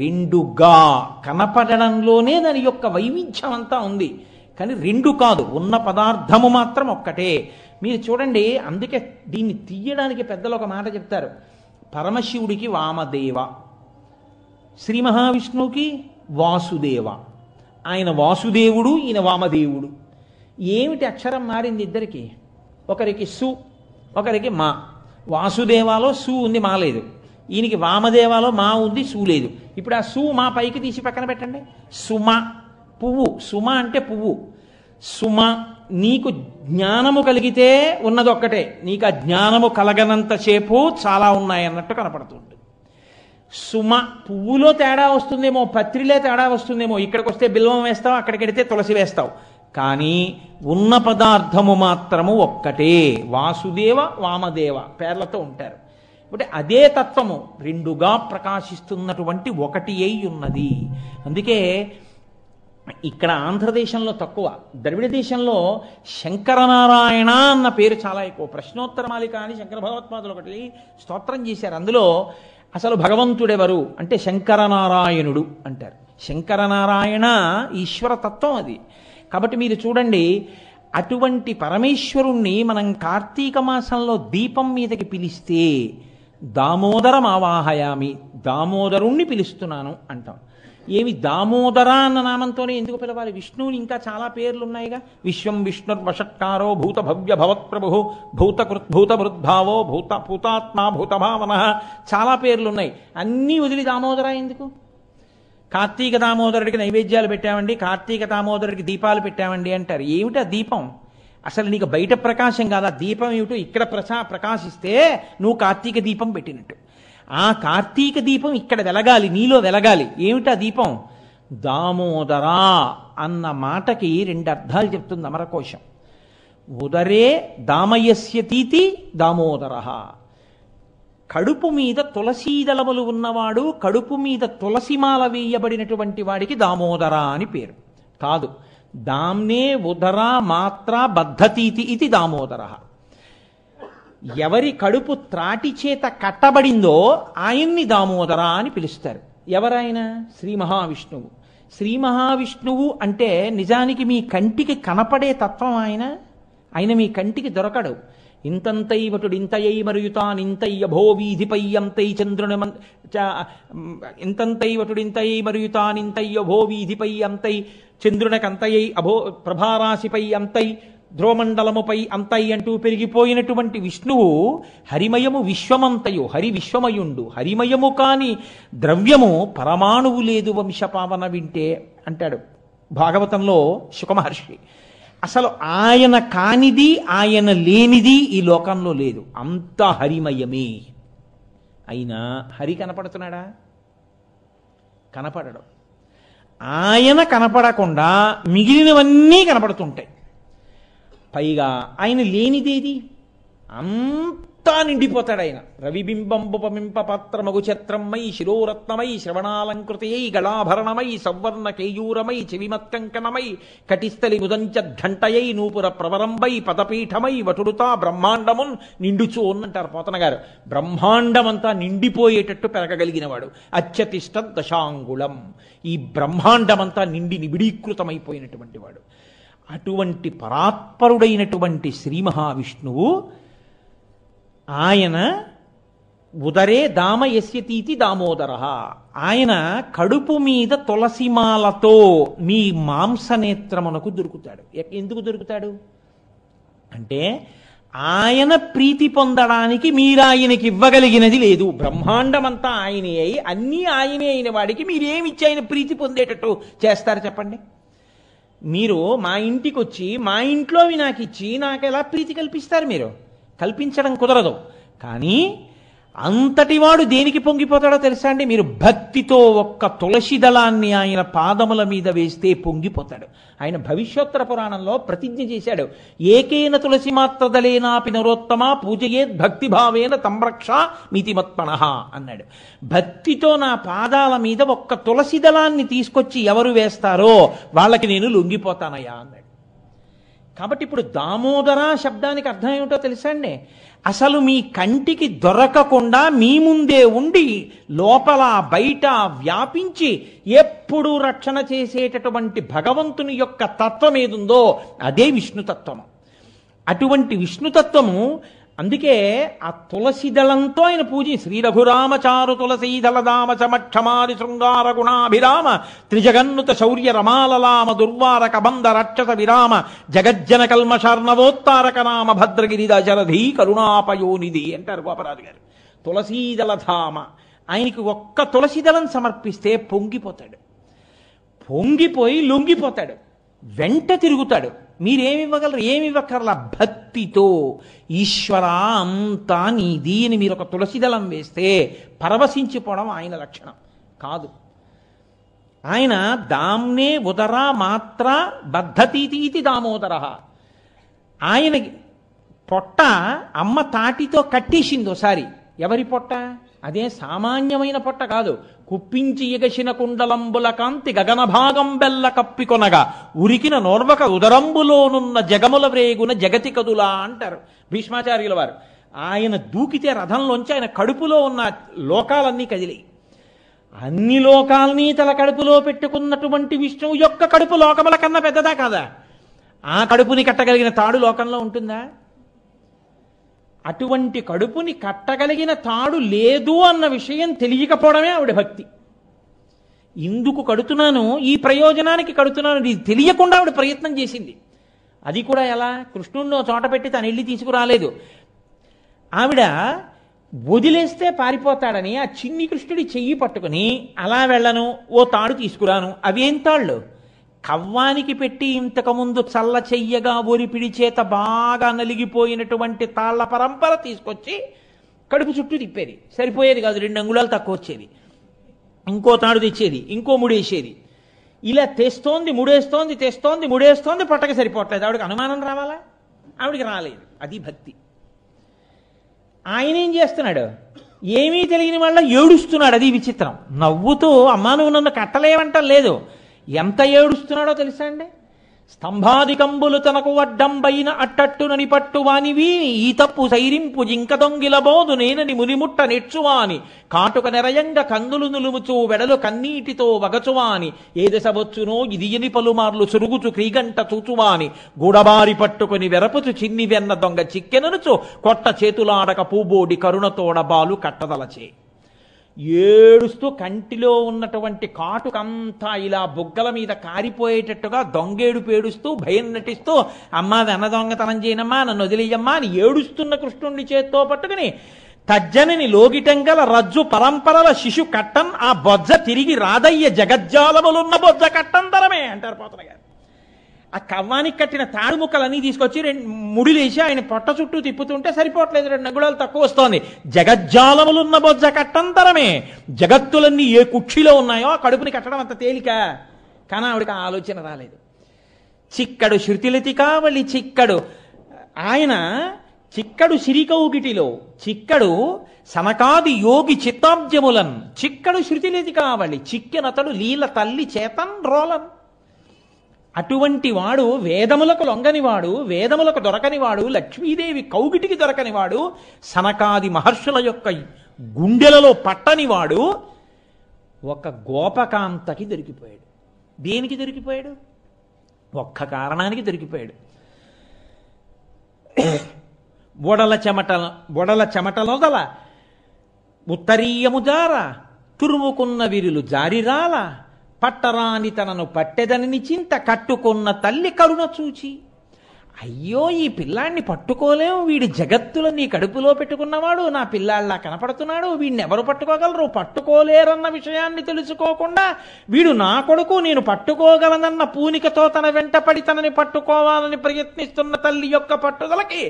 రెండుగా కనపడడంలోనే దాని యొక్క వైవిధ్యం అంతా ఉంది. కానీ రెండు కాదు, ఉన్న పదార్థము మాత్రం ఒక్కటే. మీరు చూడండి, అందుకే దీన్ని తీయడానికి పెద్దలు ఒక మాట చెప్తారు. పరమశివుడికి వామదేవ, శ్రీ మహావిష్ణువుకి వాసుదేవ. ఆయన వాసుదేవుడు, ఈయన వామదేవుడు. ఏమిటి అక్షరం మారింది ఇద్దరికి? ఒకరికి సు, ఒకరికి మా. వాసుదేవాలో సు ఉంది, మా లేదు. ఈయనకి వామదేవాలో మా ఉంది, సు లేదు. ఇప్పుడు ఆ సు మా పైకి తీసి పక్కన పెట్టండి. సుమ, పువ్వు. సుమ అంటే పువ్వు. సుమ, నీకు జ్ఞానము కలిగితే ఉన్నది ఒక్కటే, నీకు ఆ జ్ఞానము కలగనంతసేపు చాలా ఉన్నాయన్నట్టు కనపడుతుంది. సుమ, పువ్వులో తేడా వస్తుందేమో, పత్రిలో తేడా వస్తుందేమో, ఇక్కడికి వస్తే బిల్వం వేస్తావు, అక్కడికి వెడితే తులసి వేస్తావు, కానీ ఉన్న పదార్థము మాత్రము ఒక్కటే. వాసుదేవ వామదేవ పేర్లతో ఉంటారు. అంటే అదే తత్వము రెండుగా ప్రకాశిస్తున్నటువంటి ఒకటి అయి ఉన్నది. అందుకే ఇక్కడ ఆంధ్రదేశంలో తక్కువ, ద్రవిడ దేశంలో శంకరనారాయణ అన్న పేరు చాలా ఎక్కువ. ప్రశ్నోత్తరమాలిక అని శంకర భగవత్పాదులు ఒకటి స్తోత్రం చేశారు. అందులో అసలు భగవంతుడెవరు అంటే శంకరనారాయణుడు అంటారు. శంకరనారాయణ ఈశ్వరతత్వం అది. కాబట్టి మీరు చూడండి, అటువంటి పరమేశ్వరుణ్ణి మనం కార్తీక మాసంలో దీపం మీదకి పిలిస్తే దామోదరం ఆవాహయామి, దామోదరుణ్ణి పిలుస్తున్నాను అంటాం. ఏమి దామోదర అన్న నామంతోనే ఎందుకు పిలవాలి? విష్ణువుని ఇంకా చాలా పేర్లు ఉన్నాయిగా. విశ్వం విష్ణుర్వషట్కారో భూత భవ్య భవత్ప్రభు భూతభృద్భావో భూతాత్మ భూతభావన, చాలా పేర్లు ఉన్నాయి. అన్నీ వదిలి దామోదర ఎందుకు? కార్తీక దామోదరుడికి నైవేద్యాలు పెట్టామండి, కార్తీక దామోదరుడికి దీపాలు పెట్టామండి అంటారు. ఏమిటా దీపం? అసలు నీకు బయట ప్రకాశం కాదా దీపం? ఏమిటో ఇక్కడ ప్రకాశిస్తే నువ్వు కార్తీక దీపం పెట్టినట్టు. ఆ కార్తీక దీపం ఇక్కడ వెలగాలి, నీలో వెలగాలి. ఏమిటా దీపం? దామోదరా అన్న మాటకి రెండు అర్థాలు చెప్తుంది అమరకోశం. ఉదరే దామయస్యతీతి దామోదర. కడుపు మీద తులసీదళములు ఉన్నవాడు, కడుపు మీద తులసిమాల వేయబడినటువంటి వాడికి దామోదర అని పేరు కాదు. దామ్నే ఉదర మాత్ర బద్ధతీతి ఇది దామోదర. ఎవరి కడుపు త్రాటి చేత కట్టబడిందో ఆయన్ని దామోదర అని పిలుస్తారు. ఎవరాయన? శ్రీ మహావిష్ణువు. శ్రీ మహావిష్ణువు అంటే నిజానికి మీ కంటికి కనపడే తత్వం ఆయన. ఆయన మీ కంటికి దొరకడు. ఇంతంతై వటుడు ఇంతయ్యి మరుయుతానింతయ్య భో వీధిపై అంతై చంద్రుని ఇంతంతై వటుడు ఇంతయ్యి మరుయుతానింతయ్య భో వీధిపై అంతై చంద్రునకంతయ్యి అభో ప్రభారాశిపై అంతై ధ్రువమండలముపై అంతై అంటూ పెరిగిపోయినటువంటి విష్ణువు హరిమయము విశ్వమంతయు, హరి విశ్వమయుండు. హరిమయము కాని ద్రవ్యము పరమాణువు లేదు వంశపావన వింటే అంటాడు భాగవతంలో శుకమహర్షి. అసలు ఆయన కానిది, ఆయన లేనిది ఈ లోకంలో లేదు, అంత హరిమయమే. అయినా హరి కనపడుతున్నాడా? కనపడడు. ఆయన కనపడకుండా మిగిలినవన్నీ కనపడుతుంటాయి. పైగా ఆయన లేనిదేది? అంతా నిండిపోతాడు ఆయన. రవిబింబంబుపమింప పాత్రమగు ఛత్రమై శిరోరత్నమై శ్రవణాలంకృతయై గళాభరణమై సవర్ణ కేయూరమై చెవిమత్కంకణమై కటిస్థలి ముదంచఘంటయై నూపుర ప్రవరంబై పదపీఠమై వటుడుతా బ్రహ్మాండమున్ నిండుచోన్నంటారు పోతన గారు. బ్రహ్మాండమంతా నిండిపోయేటట్టు పెరగగలిగినవాడు. అత్యతిష్ట దశాంగుళం. ఈ బ్రహ్మాండమంతా నిండి నిబిడీకృతమైపోయినటువంటి వాడు. అటువంటి పరాత్పరుడైనటువంటి శ్రీ మహావిష్ణువు ఆయన ఉదరే దామయస్యతీతి దామోదర. ఆయన కడుపు మీద తులసిమాలతో మీ మాంసనేత్రమునకు దొరుకుతాడు. ఎందుకు దొరుకుతాడు అంటే ఆయన ప్రీతి పొందడానికి మీరు ఆయనకి ఇవ్వగలిగినది లేదు. బ్రహ్మాండమంతా ఆయనే అయి అన్నీ ఆయనే అయిన వాడికి మీరేమిచ్చి ఆయన ప్రీతి పొందేటట్టు చేస్తారు చెప్పండి? మీరు మా ఇంటికి వచ్చి మా ఇంట్లోవి నాకు ఇచ్చి నాకు ఎలా ప్రీతి కల్పిస్తారు? మీరు కల్పించడం కుదరదు. కానీ అంతటివాడు దేనికి పొంగిపోతాడో తెలుసా అండి? మీరు భక్తితో ఒక్క తులసి దళాన్ని ఆయన పాదముల మీద వేస్తే పొంగిపోతాడు. ఆయన భవిష్యోత్తర పురాణంలో ప్రతిజ్ఞ చేశాడు, ఏకేన తులసి మాత్ర దళేనాపి నరోత్తమ పూజయేద్ భక్తిభావేన తంరక్ష మితిమత్పణః అన్నాడు. భక్తితో నా పాదాల మీద ఒక్క తులసి దళాన్ని తీసుకొచ్చి ఎవరు వేస్తారో వాళ్ళకి నేను లొంగిపోతానయ్యా అన్నాడు. కాబట్టి ఇప్పుడు దామోదర శబ్దానికి అర్థం ఏమిటో తెలుసా అండి? అసలు మీ కంటికి దొరకకుండా మీ ముందే ఉండి లోపల బయట వ్యాపించి ఎప్పుడు రక్షణ చేసేటటువంటి భగవంతుని యొక్క తత్వం ఏదుందో అదే విష్ణుతత్వము. అటువంటి విష్ణుతత్వము అందుకే ఆ తులసి దళంతో ఆయన పూజ. శ్రీ రఘురామచారు తులసీదళదామ చమక్షమారి శృంగార గుణాభిరామ త్రిజగన్నుత శౌర్య రమాలలామ దుర్వారక బంధ రక్షస విరామ జగజ్జన కల్మషార్ణవోత్తారక నామ భద్రగిరి దశరథీ కరుణాపయోనిధి అంటారు గోపరాజు గారు. తులసీదళధామ, ఆయనకి ఒక్క తులసీదళం సమర్పిస్తే పొంగిపోతాడు, పొంగిపోయి లొంగిపోతాడు, వెంట తిరుగుతాడు. మీరేమి ఇవ్వగలరు? ఏమి ఇవ్వక్కర్లా, భక్తితో ఈశ్వర అంతా నీది అని మీరు ఒక తులసిదళం వేస్తే పరవశించిపోవడం ఆయన లక్షణం కాదు. ఆయన దామ్నే ఉదర మాత్ర బద్ధతీతి దామోదర. ఆయన పొట్ట అమ్మ తాటితో కట్టేసింది ఒకసారి. ఎవరి పొట్ట? అదే సామాన్యమైన పొట్ట కాదు. కుప్పించి ఎగసిన కుండలంబుల కాంతి గగన భాగం బెల్ల కప్పికొనగా ఉరికిన నోర్వక ఉదరంబులోనున్న జగముల వ్రేగున జగతి కదులా అంటారు భీష్మాచార్యుల వారు. ఆయన దూకితే రథంలోంచి ఆయన కడుపులో ఉన్న లోకాలన్నీ కదిలి, అన్ని లోకాలని తల కడుపులో పెట్టుకున్నటువంటి విష్ణువు యొక్క కడుపు లోకముల కన్నా పెద్దదా కాదా? ఆ కడుపుని కట్టగలిగిన తాడు లోకంలో ఉంటుందా? అటువంటి కడుపుని కట్టగలిగిన తాడు లేదు అన్న విషయం తెలియకపోవడమే ఆవిడ భక్తి. ఇందుకు కడుతున్నాను, ఈ ప్రయోజనానికి కడుతున్నాను, ఇది తెలియకుండా ఆవిడ ప్రయత్నం చేసింది. అది కూడా ఎలా? కృష్ణుడిని చోట పెట్టి తను వెళ్ళి తీసుకురాలేదు. ఆవిడ వదిలేస్తే పారిపోతాడని ఆ చిన్ని కృష్ణుడి చెయ్యి పట్టుకుని అలా వెళ్ళను, ఓ తాడు తీసుకురాను. అవేం తాళ్ళు? కవ్వానికి పెట్టి ఇంతకుముందు చల్ల చెయ్యగా ఒరిపిడి చేత బాగా నలిగిపోయినటువంటి తాళ్ల పరంపర తీసుకొచ్చి కడుపు చుట్టూ తిప్పేది. సరిపోయేది కాదు, 2 అంగుళాలు తక్కువ వచ్చేది. ఇంకో తాడు తెచ్చేది, ఇంకో ముడేసేది. ఇలా తెస్తోంది, ముడేస్తోంది, తెస్తోంది, ముడేస్తోంది, పట్టక సరిపోవట్లేదు. ఆవిడకి అనుమానం రావాలా? ఆవిడికి రాలేదు. అది భక్తి. ఆయన ఏం చేస్తున్నాడు? ఏమీ తెలియని వాళ్ళ ఏడుస్తున్నాడు. అది విచిత్రం. నవ్వుతూ అమ్మా నువ్వు నన్ను కట్టలేవంటం లేదు. ఎంత ఏడుస్తున్నాడో తెలుసా అండి? స్తంభాదికంబులు తనకు వడ్డంబైన అట్టట్టునని పట్టువానివి ఈ తప్పు సైరింపు జింక దొంగిలబోదు నేనని మునిముట్ట నెచ్చువాని కాటుక నెరయంగ కందులు నులుముచు వెడలు కన్నీటితో వగచువాని ఏదెసవచ్చునో ఇదియని పలుమార్లు సురుగుచు క్రీగంట చూచువాని గూడబారి పట్టుకుని వెరపుచు చిన్ని వెన్న దొంగ చిక్కెననుచు కొట్ట చేతులాడక పూబోడి కరుణతోడ బాలు కట్టదలచే. ఏడుస్తూ కంటిలో ఉన్నటువంటి కాటుకంతా ఇలా బుగ్గల మీద కారిపోయేటట్టుగా దొంగేడు పేడుస్తూ భయం నటిస్తూ అమ్మా వెన్న దొంగతనం చేయనమ్మా, నన్ను వదిలేయమ్మా అని ఏడుస్తున్న కృష్ణుణ్ణి చేత్తో పట్టుకుని తజ్జనని లోగిటంగల రజ్జు పరంపరల శిశు కట్టన్ ఆ బొజ్జ తిరిగి రాదయ్య జగజ్జాలములున్న బొజ్జ కట్టంతరమే అంటారు పోతన గారు. ఆ కవ్వానికి కట్టిన తాడు ముక్కలన్నీ తీసుకొచ్చి 2 ముడిలేసి ఆయన పొట్ట చుట్టూ తిప్పుతుంటే సరిపోవట్లేదు, 2 అంగుళాలు తక్కువ వస్తోంది. జగజ్జాలములున్న బొజ్జ కట్టంతరమే. జగత్తులన్నీ ఏ కుక్షిలో ఉన్నాయో ఆ కడుపుని కట్టడం అంత తేలిక. కానీ ఆవిడకి ఆ ఆలోచన రాలేదు. చిక్కడు శృతిలతి కావలి చిక్కడు ఆయన చిక్కడు సిరికౌగిటిలో చిక్కడు సనకాది యోగి చిత్తాబ్జములన్ చిక్కడు శృతిలతి కావలి చిక్కినతడు లీల తల్లి చేతన్ రోలన్. అటువంటి వాడు వేదములకు లొంగనివాడు, వేదములకు దొరకనివాడు, లక్ష్మీదేవి కౌగిటికి దొరకనివాడు, సనకాది మహర్షుల యొక్క గుండెలలో పట్టనివాడు ఒక గోపకాంతకి దొరికిపోయాడు. దేనికి దొరికిపోయాడు? ఒక్క కారణానికి దొరికిపోయాడు. బొడల చెమటలొదల ఉత్తరీయము జార తురుముకున్న విరులు జారిరాల పట్టరాని తనను పట్టెదనిని చింత కట్టుకున్న తల్లి కరుణ చూచి. అయ్యో ఈ పిల్లాన్ని పట్టుకోలేం, వీడి జగత్తులని కడుపులో పెట్టుకున్నవాడు నా పిల్లాళ్ళ కనపడుతున్నాడు, వీడిని ఎవరు పట్టుకోగలరు, పట్టుకోలేరన్న విషయాన్ని తెలుసుకోకుండా వీడు నా కొడుకు, నేను పట్టుకోగలనన్న పూనికతో తన వెంటపడి తనని పట్టుకోవాలని ప్రయత్నిస్తున్న తల్లి యొక్క పట్టుదలకి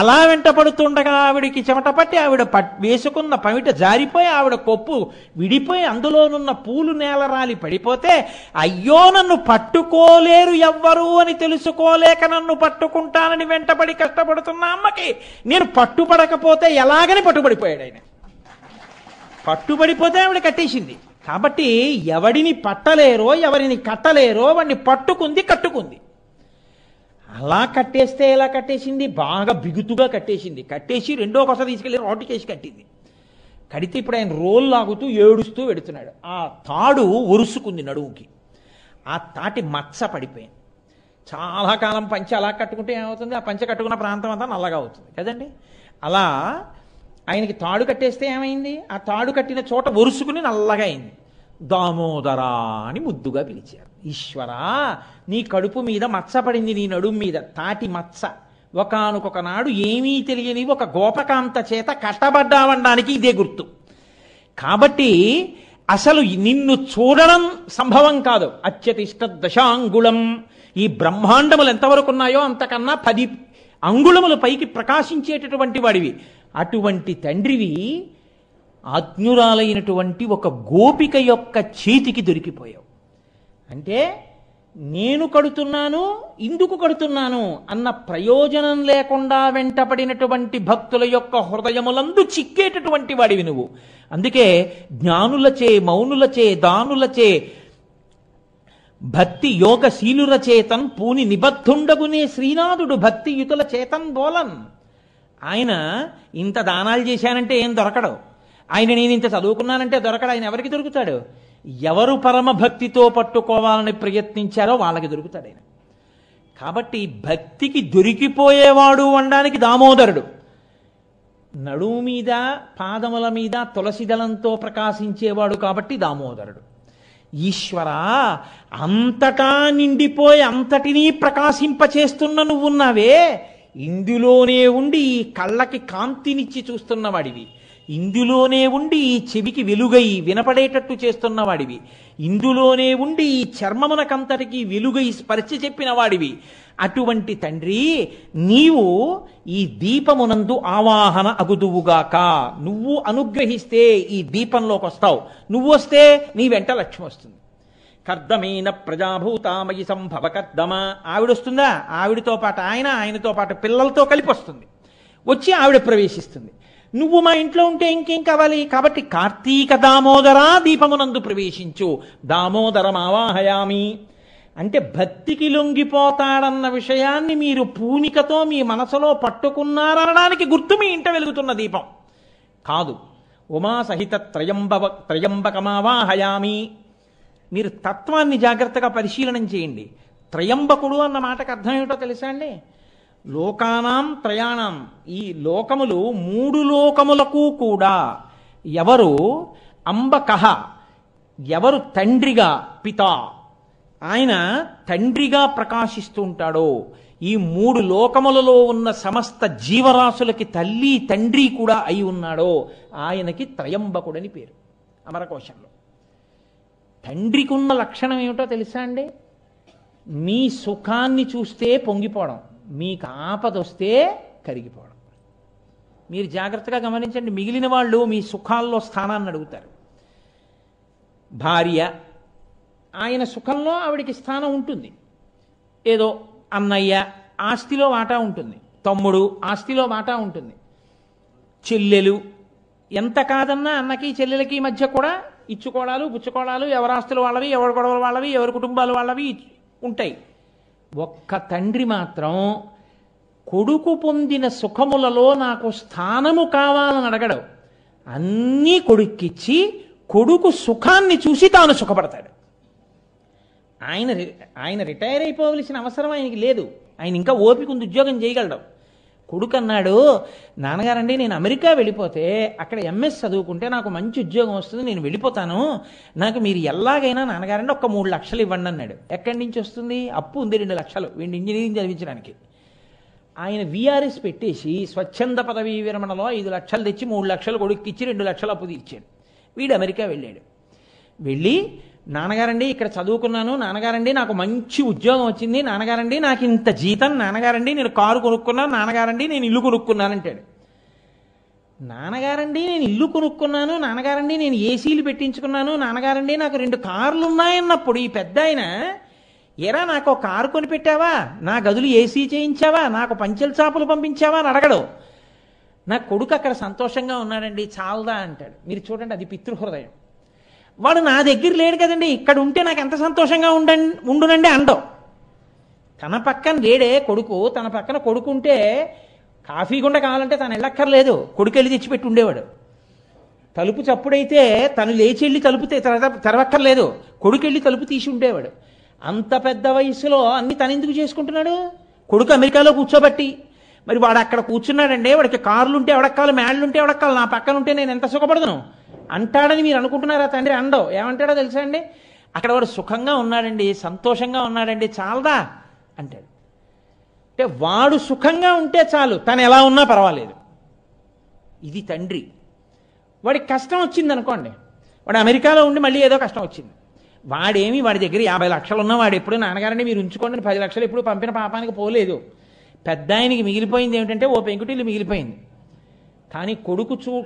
అలా వెంటపడుతుండగా ఆవిడికి చెమట పట్టి ఆవిడ వేసుకున్న పమిట జారిపోయి ఆవిడ కొప్పు విడిపోయి అందులోనున్న పూలు నేలరాలి పడిపోతే, అయ్యో నన్ను పట్టుకోలేరు ఎవ్వరు అని తెలుసుకోలేక నన్ను పట్టుకుంటానని వెంటబడి కష్టపడుతున్న అమ్మకి నేను పట్టుపడకపోతే ఎలాగని పట్టుబడిపోయాడు ఆయన. పట్టుబడిపోతే ఆవిడ కట్టేసింది. కాబట్టి ఎవడిని పట్టలేరో ఎవరిని కట్టలేరో వాడిని పట్టుకుంది, కట్టుకుంది. అలా కట్టేస్తే ఎలా కట్టేసింది, బాగా బిగుతుగా కట్టేసింది. కట్టేసి రెండో కొస తీసుకెళ్ళి రోడ్డు కేసి కట్టింది. కడితే ఇప్పుడు ఆయన రోల్ లాగుతూ ఏడుస్తూ వెడుతున్నాడు. ఆ తాడు ఒరుసుకుంది నడువుకి, ఆ తాటి మచ్చ పడిపోయింది. చాలా కాలం పంచె అలా కట్టుకుంటే ఏమవుతుంది, ఆ పంచె కట్టుకున్న ప్రాంతం అంతా నల్లగా అవుతుంది కదండి. అలా ఆయనకి తాడు కట్టేస్తే ఏమైంది, ఆ తాడు కట్టిన చోట ఒరుసుకుని నల్లగా అయింది. దామోదరా అని ముద్దుగా పిలిచారు. ఈశ్వరా, నీ కడుపు మీద మచ్చ పడింది, నీ నడుము మీద తాటి మచ్చ. ఒకానొక నాడు ఏమీ తెలియని ఒక గోపకాంత చేత కట్టబడ్డావనడానికి ఇదే గుర్తు. కాబట్టి అసలు నిన్ను చూడడం సంభవం కాదు. అత్యతిష్ట దశాంగుళం, ఈ బ్రహ్మాండములు ఎంతవరకు ఉన్నాయో అంతకన్నా 10 అంగుళములు పైకి ప్రకాశించేటటువంటి వాడివి. అటువంటి తండ్రివి ఆజ్ఞురాలైనటువంటి ఒక గోపిక యొక్క చేతికి దొరికిపోయావు. అంటే నేను కడుతున్నాను, ఇందుకు కడుతున్నాను అన్న ప్రయోజనం లేకుండా వెంటపడినటువంటి భక్తుల యొక్క హృదయములందు చిక్కేటటువంటి వాడివి నువ్వు. అందుకే జ్ఞానులచే, మౌనులచే, దానులచే, భక్తి యోగశీలుర చేతన్ పూని నిబద్ధుండగునే శ్రీనాథుడు భక్తియుతుల చేతన్ బోలన్. ఆయన ఇంత దానాలు చేశానంటే ఏం దొరకడు. ఆయన నేను ఇంత చదువుకున్నానంటే దొరకడు. ఆయన ఎవరికి దొరుకుతాడు? ఎవరు పరమ భక్తితో పట్టుకోవాలని ప్రయత్నించారో వాళ్ళకి దొరుకుతాడు ఆయన. కాబట్టి భక్తికి దొరికిపోయేవాడు అనడానికి దామోదరుడు. నడుము మీద పాదముల మీద తులసిదళంతో ప్రకాశించేవాడు కాబట్టి దామోదరుడు. ఈశ్వరా, అంతటా నిండిపోయి అంతటినీ ప్రకాశింపచేస్తున్న నువ్వున్నావే, ఇందులోనే ఉండి ఈ కళ్ళకి కాంతినిచ్చి చూస్తున్నవాడివి, ఇందులోనే ఉండి ఈ చెవికి వెలుగై వినపడేటట్టు చేస్తున్నవాడివి, ఇందులోనే ఉండి ఈ చర్మమునకంతటికి వెలుగై స్పర్శ చెప్పిన వాడివి. అటువంటి తండ్రి నీవు ఈ దీపమునందు ఆవాహన అగుదువుగాక. నువ్వు అనుగ్రహిస్తే ఈ దీపంలోకి వస్తావు, నువ్వు వస్తే నీ వెంట లక్ష్మి వస్తుంది. కర్దమైన ప్రజాభూతామయి సంభవ కర్దమ, ఆవిడొస్తుందా, ఆవిడతో పాటు ఆయనతో పాటు పిల్లలతో కలిపి వస్తుంది. వచ్చి ఆవిడ ప్రవేశిస్తుంది. నువ్వు మా ఇంట్లో ఉంటే ఇంకేం కావాలి? కాబట్టి కార్తీక దామోదరా దీపమునందు ప్రవేశించు. దామోదరం ఆవాహయామి అంటే భక్తికి లొంగిపోతాడన్న విషయాన్ని మీరు పూనికతో మీ మనసులో పట్టుకున్నారనడానికి గుర్తు మీ ఇంట వెలుగుతున్న దీపం కాదు. ఉమా సహిత త్రయంబకమావాహయామి. మీరు తత్వాన్ని జాగ్రత్తగా పరిశీలనం చేయండి. త్రయంబకుడు అన్న మాటకు అర్థం ఏమిటో తెలుసా అండి? లోకానాం త్రయాణం, ఈ లోకములు 3 లోకములకు కూడా ఎవరు అంబకః, ఎవరు తండ్రిగా పిత, ఆయన తండ్రిగా ప్రకాశిస్తూ ఉంటాడో, ఈ 3 లోకములలో ఉన్న సమస్త జీవరాశులకి తల్లి తండ్రి కూడా అయి ఉన్నాడో ఆయనకి త్రయంబకుడని పేరు అమరకోశంలో. తండ్రికి ఉన్న లక్షణం ఏమిటో తెలుసా అండి? మీ సుఖాన్ని చూస్తే పొంగిపోవడం, మీకు ఆపదొస్తే కరిగిపోవడం. మీరు జాగ్రత్తగా గమనించండి. మిగిలిన వాళ్ళు మీ సుఖాల్లో స్థానాన్ని అడుగుతారు. భార్య, ఆయన సుఖంలో ఆవిడికి స్థానం ఉంటుంది. ఏదో అన్నయ్య ఆస్తిలో వాటా ఉంటుంది, తమ్ముడు ఆస్తిలో వాటా ఉంటుంది, చెల్లెలు ఎంత కాదన్నా అన్నకి చెల్లెలకి మధ్య కూడా ఇచ్చుకోవడాలు పుచ్చుకోవడాలు, ఎవరి ఆస్తులు వాళ్ళవి, ఎవరి గొడవలు వాళ్ళవి, ఎవరి కుటుంబాలు వాళ్ళవి ఉంటాయి. ఒక్క తండ్రి మాత్రం కొడుకు పొందిన సుఖములలో నాకు స్థానము కావాలని అడగడు. అన్నీ కొడుక్కిచ్చి కొడుకు సుఖాన్ని చూసి తాను సుఖపడతాడు. ఆయన రిటైర్ అయిపోవలసిన అవసరం ఆయనకి లేదు. ఆయన ఇంకా ఓపిక ఉంది, ఉద్యోగం చేయగలడు. కొడుకు అన్నాడు, నాన్నగారండి నేను అమెరికా వెళ్ళిపోతే అక్కడ ఎంఎస్ చదువుకుంటే నాకు మంచి ఉద్యోగం వస్తుంది, నేను వెళ్ళిపోతాను, నాకు మీరు ఎలాగైనా నాన్నగారండి ఒక్క 3 లక్షలు ఇవ్వండి అన్నాడు. ఎక్కడి నుంచి వస్తుంది? అప్పు ఉంది 2 లక్షలు వీడిని ఇంజనీరింగ్ చదివించడానికి. ఆయన విఆర్ఎస్ పెట్టేసి స్వచ్ఛంద పదవీ విరమణలో 5 లక్షలు తెచ్చి 3 లక్షలు కొడుక్కి ఇచ్చి 2 లక్షలు అప్పు తీర్చాడు. వీడు అమెరికా వెళ్ళాడు. వెళ్ళి నాన్నగారండి ఇక్కడ చదువుకున్నాను, నాన్నగారండి నాకు మంచి ఉద్యోగం వచ్చింది, నాన్నగారండి నాకు ఇంత జీతం, నాన్నగారండి నేను కారు కొనుక్కున్నాను, నాన్నగారండి నేను ఇల్లు కొనుక్కున్నాను అంటాడు. నాన్నగారండి నేను ఇల్లు కొనుక్కున్నాను, నాన్నగారండి నేను ఏసీలు పెట్టించుకున్నాను, నాన్నగారండి నాకు 2 కార్లు ఉన్నాయన్నప్పుడు ఈ పెద్ద ఆయన ఎరా నాకు ఒక కారు కొనిపెట్టావా, నా గదులు ఏసీ చేయించావా, నాకు పంచెల చాపులు పంపించావా అని అడగడు. నా కొడుకు అక్కడ సంతోషంగా ఉన్నాడండి చాలదా అంటాడు. మీరు చూడండి, అది పితృహృదయం. వాడు నా దగ్గర లేడు కదండి, ఇక్కడ ఉంటే నాకు ఎంత సంతోషంగా ఉండునండి అండవు. తన పక్కన లేడే కొడుకు, తన పక్కన కొడుకుంటే కాఫీ గుండ కావాలంటే తను వెళ్ళక్కర్లేదు, కొడుకు వెళ్ళి తెచ్చిపెట్టి ఉండేవాడు. తలుపు చప్పుడైతే తను లేచి వెళ్ళి తలుపు తెరవక్కర్లేదు, కొడుకు వెళ్ళి తలుపు తీసి ఉండేవాడు. అంత పెద్ద వయసులో అన్ని తను ఎందుకు చేసుకుంటున్నాడు? కొడుకు అమెరికాలో కూర్చోబట్టి. మరి వాడు అక్కడ కూర్చున్నాడండి, వాడికి కార్లు ఉంటే ఎవడక్కాలి, మేళ్ళు ఉంటే ఎవడక్కాలి, నా పక్కన ఉంటే నేను ఎంత సుఖపడదును అంటాడని మీరు అనుకుంటున్నారా? తండ్రి అండవు. ఏమంటాడో తెలుసా అండి, అక్కడ వాడు సుఖంగా ఉన్నాడండి, సంతోషంగా ఉన్నాడండి, చాలదా అంటాడు. అంటే వాడు సుఖంగా ఉంటే చాలు, తను ఎలా ఉన్నా పర్వాలేదు. ఇది తండ్రి. వాడికి కష్టం వచ్చింది అనుకోండి, వాడు అమెరికాలో ఉండి మళ్ళీ ఏదో కష్టం వచ్చింది, వాడి దగ్గర 50 లక్షలు ఉన్నా వాడు ఎప్పుడు నాన్నగారండి మీరు ఉంచుకోండి 10 లక్షలు ఎప్పుడు పంపిన పాపానికి పోలేదు. పెద్ద ఆయనకి మిగిలిపోయింది ఏమిటంటే ఓ పెంకుటిల్లు మిగిలిపోయింది. కానీ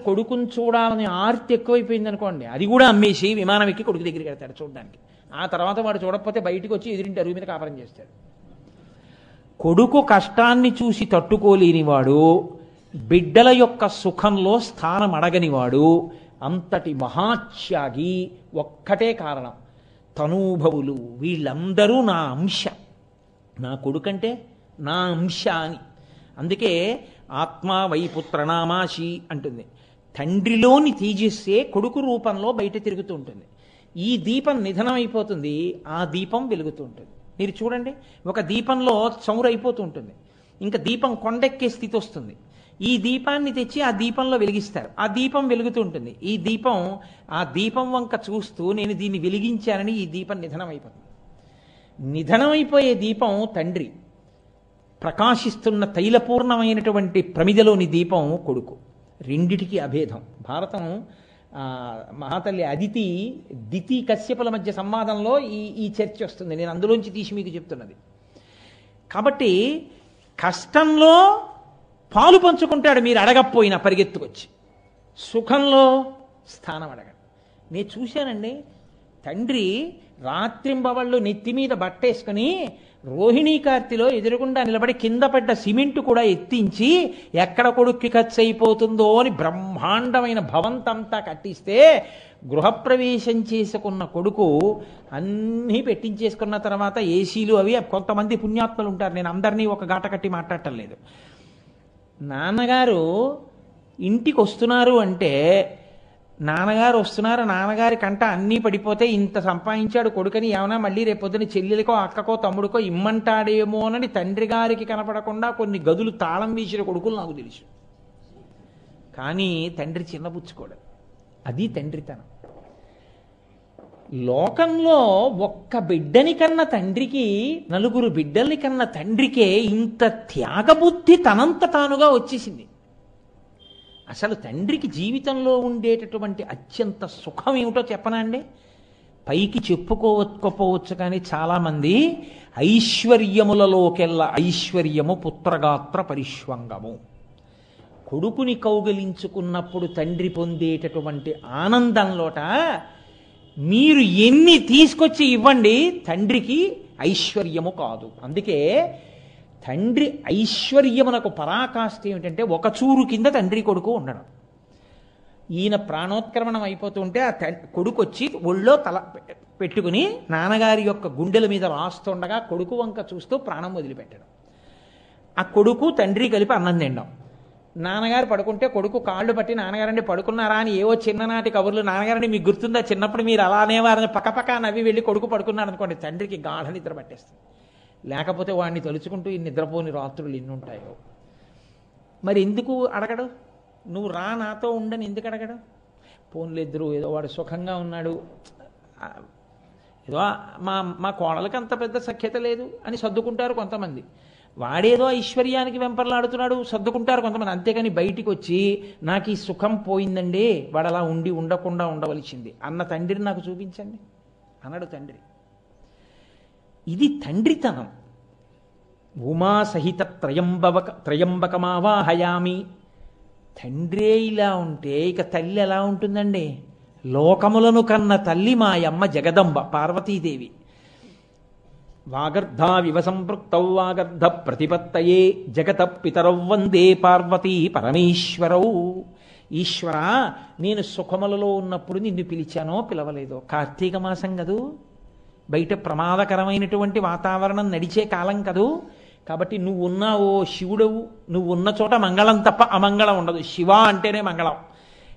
కొడుకుని చూడాలని ఆర్తి ఎక్కువైపోయింది అనుకోండి, అది కూడా అమ్మేసి విమానం ఎక్కి కొడుకు దగ్గరికి వెళ్తాడు చూడడానికి. ఆ తర్వాత వాడు చూడకపోతే బయటికి వచ్చి ఎదురింటి అరుగు మీద కాపురం చేస్తాడు. కొడుకు కష్టాన్ని చూసి తట్టుకోలేనివాడు, బిడ్డల యొక్క సుఖంలో స్థానం అడగనివాడు, అంతటి మహాత్యాగి. ఒక్కటే కారణం, తనూభవులు వీళ్ళందరూ నా అంశ, నా కొడుకంటే నా అంశ అని. అందుకే ఆత్మా వైపుత్రనామాశి అంటుంది. తండ్రిలోని తేజస్సే కొడుకు రూపంలో బయట తిరుగుతూ ఉంటుంది. ఈ దీపం నిధనం అయిపోతుంది, ఆ దీపం వెలుగుతూ ఉంటుంది. మీరు చూడండి, ఒక దీపంలో చమురు అయిపోతూ ఉంటుంది, ఇంకా దీపం కొండెక్కే స్థితి వస్తుంది. ఈ దీపాన్ని తెచ్చి ఆ దీపంలో వెలిగిస్తారు, ఆ దీపం వెలుగుతూ ఉంటుంది. ఈ దీపం ఆ దీపం వంక చూస్తూ నేను దీన్ని వెలిగించానని ఈ దీపం నిధనం అయిపోతుంది. నిధనమైపోయే దీపం తండ్రి, ప్రకాశిస్తున్న తైలపూర్ణమైనటువంటి ప్రమిదలోని దీపం కొడుకు. రెండిటికి అభేదం. భారతం మహాతల్లి అదితి దితి కశ్యపుల మధ్య సంవాదంలో ఈ చర్చ వస్తుంది, నేను అందులోంచి తీసి మీకు చెప్తున్నది. కాబట్టి కష్టంలో పాలు పంచుకుంటాడు మీరు అడగకపోయినా పరిగెత్తుకొచ్చి, సుఖంలో స్థానం అడగండి. నేను చూశానండి, తండ్రి రాత్రింబవళ్ళు నెత్తి మీద బట్టేసుకుని రోహిణీ కార్తిలో ఎదురుగుండా నిలబడి కింద పడ్డ సిమెంటు కూడా ఎత్తించి ఎక్కడ కొడుక్కి ఖర్చు అయిపోతుందో అని బ్రహ్మాండమైన భవంతంతా కట్టిస్తే, గృహప్రవేశం చేసుకున్న కొడుకు అన్నీ పెట్టించేసుకున్న తర్వాత ఏసీలు అవి, కొంతమంది పుణ్యాత్మలు ఉంటారు, నేను అందరినీ ఒక గాట కట్టి మాట్లాడటం లేదు. నాన్నగారు ఇంటికి వస్తున్నారు అంటే, నాన్నగారు వస్తున్నారు, నాన్నగారి కంట అన్నీ పడిపోతే ఇంత సంపాదించాడు కొడుకని ఏమైనా మళ్ళీ రేపొద్దున చెల్లెలకో అక్కకో తమ్ముడికో ఇమ్మంటాడేమోనని తండ్రి గారికి కనపడకుండా కొన్ని గదులు తాళం వీసిన కొడుకులు నాకు తెలుసు. కానీ తండ్రి చిన్నపుచ్చుకోడు, అది తండ్రితనం. లోకంలో ఒక్క బిడ్డని కన్న తండ్రికి, 4 బిడ్డల్ని కన్న తండ్రికే ఇంత త్యాగబుద్ధి తనంత తానుగా వచ్చేసింది. అసలు తండ్రికి జీవితంలో ఉండేటటువంటి అత్యంత సుఖం ఏమిటో చెప్పనా అండి? పైకి చెప్పుకోకపోవచ్చు కానీ చాలామంది ఐశ్వర్యములలోకెల్లా ఐశ్వర్యము పుత్రగాత్ర పరిష్వంగము. కొడుకుని కౌగిలించుకున్నప్పుడు తండ్రి పొందేటటువంటి ఆనందంలోట మీరు ఎన్ని తీసుకొచ్చి ఇవ్వండి, తండ్రికి ఐశ్వర్యము కాదు. అందుకే తండ్రి ఐశ్వర్యమునకు పరాకాష్ఠ ఏమిటంటే, ఒక చూరు కింద తండ్రి కొడుకు ఉండడం. ఈయన ప్రాణోత్క్రమణం అయిపోతుంటే ఆ కొడుకు వచ్చి ఒళ్ళో తల పెట్టుకుని నాన్నగారి యొక్క గుండెల మీద రాస్తుండగా కొడుకు వంక చూస్తూ ప్రాణం వదిలిపెట్టడం. ఆ కొడుకు తండ్రి కలిపి అన్నం తినడం. నాన్నగారు పడుకుంటే కొడుకు కాళ్ళు పట్టి నాన్నగారండి పడుకున్నారా అని ఏవో చిన్ననాటి కబుర్లు, నాన్నగారండి మీకు గుర్తుందా చిన్నప్పుడు మీరు అలా అనేవారని పక్కపక్క నవ్వి వెళ్ళి కొడుకు పడుకున్నాడు అనుకోండి, తండ్రికి గాఢ నిద్ర పట్టేస్తుంది. లేకపోతే వాడిని తలుచుకుంటూ ఈ నిద్రపోని రాత్రులు ఎన్ని ఉంటాయో. మరి ఎందుకు అడగడు? నువ్వు రా నాతో ఉండని ఎందుకు అడగడు? పోన్లిద్దరు ఏదో వాడు సుఖంగా ఉన్నాడు, ఏదో మా కోడలకి అంత పెద్ద సఖ్యత లేదు అని సర్దుకుంటారు కొంతమంది. వాడేదో ఐశ్వర్యానికి వెంపర్లాడుతున్నాడు, సర్దుకుంటారు కొంతమంది. అంతేకాని బయటికి వచ్చి నాకు ఈ సుఖం పోయిందండి, వాడు అలా ఉండి ఉండకుండా ఉండవలసింది అన్న తండ్రిని నాకు చూపించండి అన్నాడు తండ్రి. ఇది తండ్రితనం. ఉమా సహిత త్రయంబకమావాహయామి. తండ్రే ఇలా ఉంటే ఇక తల్లి ఎలా ఉంటుందండి? లోకములను కన్న తల్లి మాయమ్మ జగదంబ పార్వతీదేవి. వాగర్ధావివ సంపృక్తౌ వాగర్ధ ప్రతిపత్తయే జగత పితరౌ వందే పార్వతీ పరమేశ్వరౌ. ఈశ్వర, నేను సుఖములలో ఉన్నప్పుడు నిన్ను పిలిచానో పిలవలేదో? కార్తీక మాసం కదూ, బయట ప్రమాదకరమైనటువంటి వాతావరణం నడిచే కాలం కదూ. కాబట్టి నువ్వు ఉన్నావో శివుడవు, నువ్వు ఉన్న చోట మంగళం తప్ప అమంగళం ఉండదు. శివ అంటేనే మంగళం.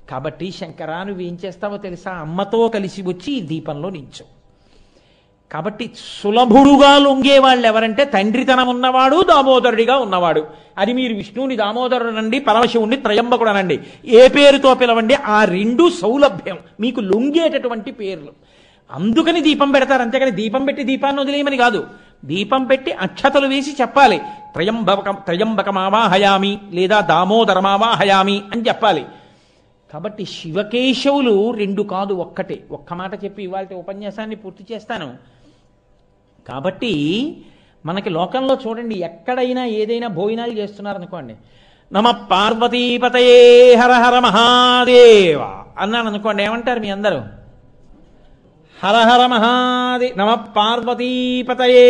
కాబట్టి శంకరా, నువ్వేం చేస్తావో తెలుసా? అమ్మతో కలిసి వచ్చి ఈ దీపంలో నించు. కాబట్టి సులభుడుగా లొంగేవాళ్ళు ఎవరంటే తండ్రితనం ఉన్నవాడు, దామోదరుడిగా ఉన్నవాడు. అది మీరు విష్ణువుని దామోదరుడనండి, పరమశివుణ్ణి త్రయంబకుడనండి, ఏ పేరుతో పిలవండి, ఆ రెండు సౌలభ్యం మీకు లొంగేటటువంటి పేర్లు. అందుకని దీపం పెడతారు. అంతేకాని దీపం పెట్టి దీపాన్ని వదిలేయమని కాదు. దీపం పెట్టి అక్షతలు వేసి చెప్పాలి, త్రయంబకమావాహయామి లేదా దామోదరమావాహయామి అని చెప్పాలి. కాబట్టి శివకేశవులు రెండు కాదు, ఒక్కటే. ఒక్క మాట చెప్పి ఇవాళ ఉపన్యాసాన్ని పూర్తి చేస్తాను. కాబట్టి మనకి లోకంలో చూడండి, ఎక్కడైనా ఏదైనా భోజనాలు చేస్తున్నారనుకోండి, నమ పార్వతీపతయే హర హర మహాదేవ అన్నాను అనుకోండి, ఏమంటారు మీ అందరూ? హర హర మహాదేవ. నమ పార్వతీపతయే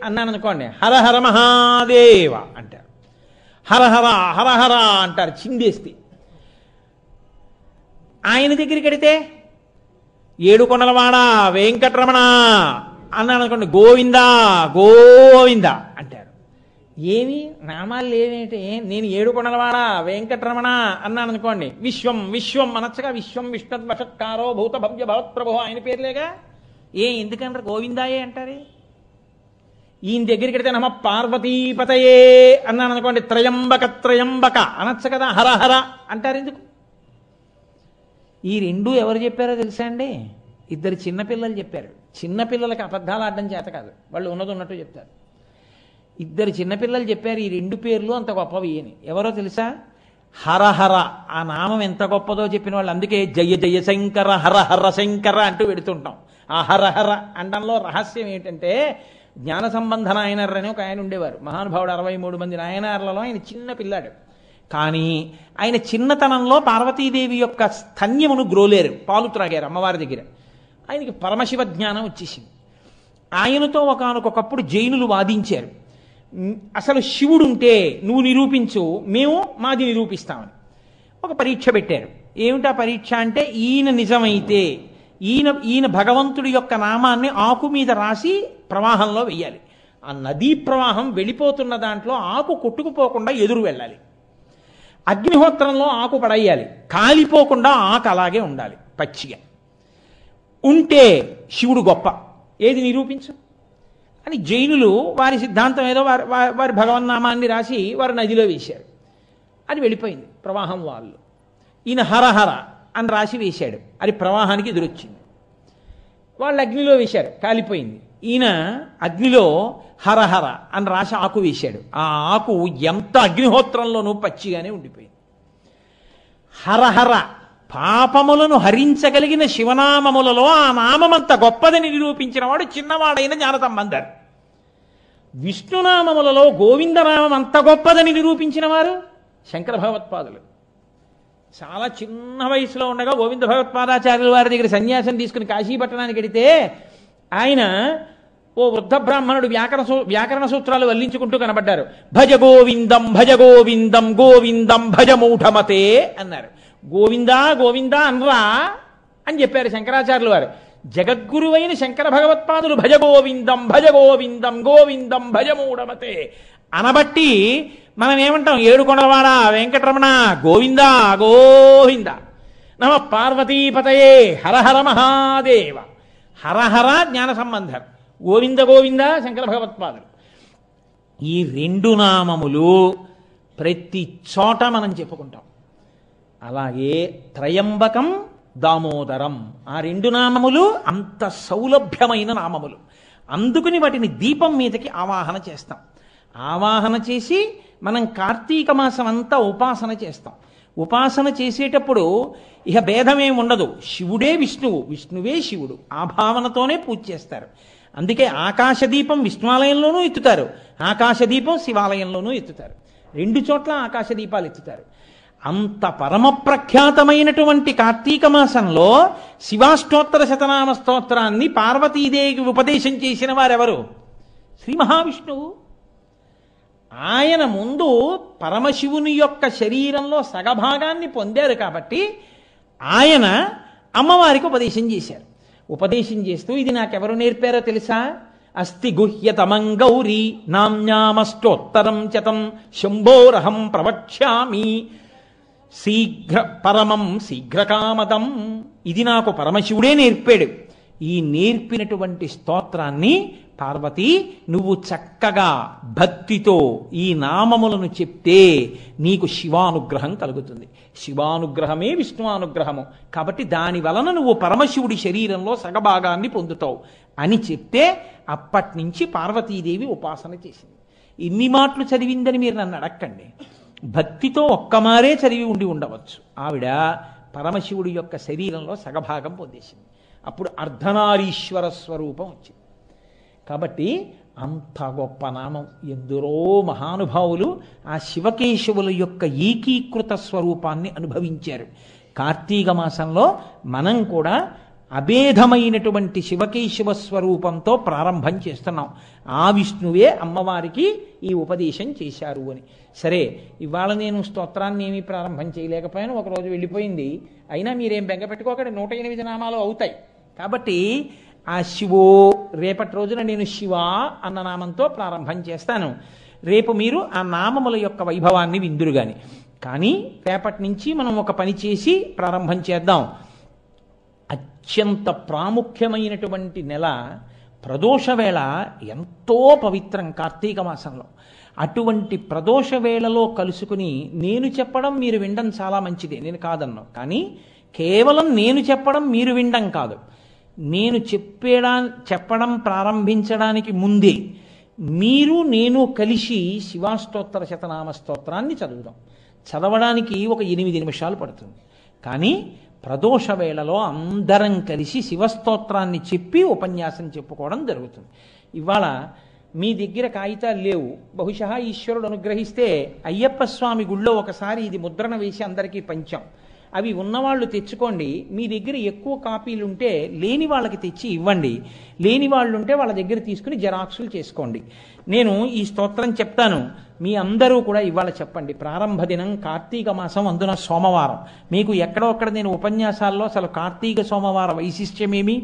అన్నాను అనుకోండి, హర హర మహాదేవ అంటారు. హర హర హర హర అంటారు చిందేస్తే. ఆయన దగ్గరికి వెడితే ఏడుకొండలవాడ వెంకటరమణ అన్నాను అనుకోండి, గోవిందా గోవిందా అంటారు. ఏమి నామాలు ఏమేంటి? నేను ఏడుకొండలవాడ వెంకటరమణ అన్నాను అనుకోండి, విశ్వం విశ్వం అనొచ్చగా. విశ్వం విష్ణుర్వషత్కారో భూత భవ్య భవత్ప్రభో ఆయన పేర్లేగా. ఎందుకంటారు గోవిందాయే అంటారు? ఈయన దగ్గరికి వెడితే నమ పార్వతీపతయే అన్నాను అనుకోండి, త్రయంబక త్రయంబక అనొచ్చ కదా, హర హర అంటారు. ఎందుకు? ఈ రెండు ఎవరు చెప్పారో తెలుసా అండి? ఇద్దరు చిన్నపిల్లలు చెప్పారు. చిన్నపిల్లలకి అబద్ధాలు ఆడడం చేత కాదు, వాళ్ళు ఉన్నది ఉన్నట్టు చెప్తారు. ఇద్దరు చిన్నపిల్లలు చెప్పారు ఈ రెండు పేర్లు అంత గొప్పవి అని. ఎవరో తెలుసా? హరహర. ఆ నామం ఎంత గొప్పదో చెప్పిన వాళ్ళు. అందుకే జయ జయ శంకర హర హర శంకర అంటూ పెడుతుంటాం. ఆ హరహర అండంలో రహస్యం ఏంటంటే, జ్ఞాన సంబంధ నాయనర్ అని ఒక ఆయన ఉండేవారు, మహానుభావుడు. 63 మంది నాయనార్లలో ఆయన చిన్న పిల్లాడు. కానీ ఆయన చిన్నతనంలో పార్వతీదేవి యొక్క స్తన్యమును గ్రోలేరు, పాలు త్రాగారు అమ్మవారి దగ్గర. ఆయనకి పరమశివ జ్ఞానం వచ్చేసింది. ఆయనతో ఒకనకొకప్పుడు జైనులు వాదించారు, అసలు శివుడుంటే నువ్వు నిరూపించు, మేము మాది నిరూపిస్తామని. ఒక పరీక్ష పెట్టారు. ఏమిటా పరీక్ష అంటే, ఈయన నిజమైతే ఈయన భగవంతుడి యొక్క నామాన్ని ఆకు మీద రాసి ప్రవాహంలో వెయ్యాలి. ఆ నదీ ప్రవాహం వెళ్ళిపోతున్న దాంట్లో ఆకు కొట్టుకుపోకుండా ఎదురు వెళ్ళాలి. అగ్నిహోత్రంలో ఆకు పడేయాలి, కాలిపోకుండా ఆకు అలాగే ఉండాలి పచ్చిగా. ఉంటే శివుడు గొప్ప, ఏది నిరూపించు అని జైనులు వారి సిద్ధాంతం ఏదో వారి భగవన్నామాన్ని రాసి వారు నదిలో వేశారు. అది వెళ్ళిపోయింది ప్రవాహం. వాళ్ళు ఈయన హరహర అని రాసి వేశాడు, అది ప్రవాహానికి ఎదురొచ్చింది. వాళ్ళు అగ్నిలో వేశారు, కాలిపోయింది. ఈయన అగ్నిలో హరహర అని రాసి ఆకు వేశాడు. ఆ ఆకు ఎంత అగ్నిహోత్రంలోనూ పచ్చిగానే ఉండిపోయింది. హరహర పాపములను హరించగలిగిన శివనామములలో ఆ నామమంత గొప్పదని నిరూపించిన వాడు చిన్నవాడైన జ్ఞానసంబంధర్. విష్ణునామములలో గోవిందనామం అంత గొప్పదని నిరూపించిన వారు శంకర భగవత్పాదులు. చాలా చిన్న వయసులో ఉండగా గోవింద భగవత్పాదాచార్యుల వారి దగ్గర సన్యాసం తీసుకుని కాశీపట్టణానికి వెడితే ఆయన ఓ వృద్ధ బ్రాహ్మణుడు వ్యాకరణ సూత్రాలు వల్లించుకుంటూ కనబడ్డారు. భజ గోవిందం భజ గోవిందం గోవిందం భజ మూఢమతే అన్నారు. గోవిందా గోవిందా అనరా అని చెప్పారు శంకరాచార్యుల వారు. జగద్గురువైన శంకర భగవత్పాదులు భజ గోవిందం భజ గోవిందం గోవిందం భజ మూఢమతే అనబట్టి మనం ఏమంటాం? ఏడుకొండలవాడ వెంకటరమణ గోవిందా గోవింద. నమ పార్వతీపతయే హరహర మహాదేవ. హరహర జ్ఞాన సంబంధర్, గోవింద గోవింద శంకర భగవత్పాదులు. ఈ రెండు నామములు ప్రతి చోట మనం చెప్పుకుంటాం. అలాగే త్రయంబకం దామోదరం, ఆ రెండు నామములు అంత సౌలభ్యమైన నామములు. అందుకని వాటిని దీపం మీదకి ఆవాహన చేస్తాం. ఆవాహన చేసి మనం కార్తీక మాసం అంతా ఉపాసన చేస్తాం. ఉపాసన చేసేటప్పుడు ఇక భేదమేం ఉండదు. శివుడే విష్ణువు, విష్ణువే శివుడు, ఆ భావనతోనే పూజ చేస్తారు. అందుకే ఆకాశదీపం విష్ణువాలయంలోనూ ఎత్తుతారు, ఆకాశదీపం శివాలయంలోనూ ఎత్తుతారు. 2 చోట్ల ఆకాశదీపాలు ఎత్తుతారు. అంత పరమ ప్రఖ్యాతమైనటువంటి కార్తీక మాసంలో శివాష్టోత్తర శతనామ స్తోత్రాన్ని పార్వతీదేవికి ఉపదేశం చేసిన వారెవరు? శ్రీ మహావిష్ణువు. ఆయన ముందు పరమశివుని యొక్క శరీరంలో సగభాగాన్ని పొందారు కాబట్టి ఆయన అమ్మవారికి ఉపదేశం చేశారు. ఉపదేశం చేస్తూ ఇది నాకెవరు నేర్పారో తెలుసా? అస్తి గుహ్యతమం గౌరీ నామ్యామష్టోత్తరం శతం శంభోరహం ప్రవక్ష్యామి పరమం శీఘ్రకామదం. ఇది నాకు పరమశివుడే నేర్పాడు. ఈ నేర్పినటువంటి స్తోత్రాన్ని పార్వతి నువ్వు చక్కగా భక్తితో ఈ నామములను చెప్తే నీకు శివానుగ్రహం కలుగుతుంది. శివానుగ్రహమే విష్ణువానుగ్రహము కాబట్టి దాని వలన నువ్వు పరమశివుడి శరీరంలో సగభాగాన్ని పొందుతావు అని చెప్తే అప్పటి నుంచి పార్వతీదేవి ఉపాసన చేసింది. ఇన్ని మాటలు చదివిందని మీరు నన్ను అడక్కండి. భక్తితో ఒక్కమారే చదివి ఉండి ఉండవచ్చు. ఆవిడ పరమశివుడి యొక్క శరీరంలో సగభాగం పొందేసింది. అప్పుడు అర్ధనారీశ్వర స్వరూపం వచ్చింది. కాబట్టి అంత గొప్ప నామం. ఎందరో మహానుభావులు ఆ శివకేశవుల యొక్క ఏకీకృత స్వరూపాన్ని అనుభవించారు. కార్తీక మాసంలో మనం కూడా అభేదమైనటువంటి శివకేశవ స్వరూపంతో ప్రారంభం చేస్తున్నాం. ఆ విష్ణువే అమ్మవారికి ఈ ఉపదేశం చేశారు అని. సరే, ఇవాళ నేను స్తోత్రాన్ని ఏమీ ప్రారంభం చేయలేకపోయాను, ఒకరోజు వెళ్ళిపోయింది. అయినా మీరేం బెంగ పెట్టుకోకండి, 108 నామాలు అవుతాయి. కాబట్టి ఆ శివో రేపటి రోజున నేను శివ అన్న నామంతో ప్రారంభం చేస్తాను. రేపు మీరు ఆ నామముల యొక్క వైభవాన్ని విందురుగాని. కానీ రేపటి నుంచి మనం ఒక పని చేసి ప్రారంభం చేద్దాం. అత్యంత ప్రాముఖ్యమైనటువంటి నెల ప్రదోష వేళ ఎంతో పవిత్రం కార్తీక మాసంలో. అటువంటి ప్రదోష వేళలో కలుసుకుని నేను చెప్పడం మీరు వినడం చాలా మంచిదే, నేను కాదన్నా. కానీ కేవలం నేను చెప్పడం మీరు వినడం కాదు. నేను చెప్పడం ప్రారంభించడానికి ముందే మీరు నేను కలిసి శివాష్టోత్తర శతనామ స్తోత్రాన్ని చదువుదాం. చదవడానికి ఒక 8 నిమిషాలు పడుతుంది. కానీ ప్రదోష వేళలో అందరం కలిసి శివస్తోత్రాన్ని చెప్పి ఉపన్యాసం చెప్పుకోవడం జరుగుతుంది. ఇవాళ మీ దగ్గర కాగితాలు లేవు, బహుశా ఈశ్వరుడు అనుగ్రహిస్తే అయ్యప్ప స్వామి గుళ్ళో ఒకసారి ఇది ముద్రణ వేసి అందరికీ పంచాం. అవి ఉన్నవాళ్ళు తెచ్చుకోండి. మీ దగ్గర ఎక్కువ కాపీలు ఉంటే లేని వాళ్ళకి తెచ్చి ఇవ్వండి. లేని వాళ్ళు ఉంటే వాళ్ళ దగ్గర తీసుకుని జెరాక్సులు చేసుకోండి. నేను ఈ స్తోత్రం చెప్తాను, మీ అందరూ కూడా ఇవాళ చెప్పండి. ప్రారంభ దినం కార్తీక మాసం, అందున సోమవారం. మీకు ఎక్కడొక్కడ నేను ఉపన్యాసాల్లో అసలు కార్తీక సోమవార వైశిష్ట్యమేమి,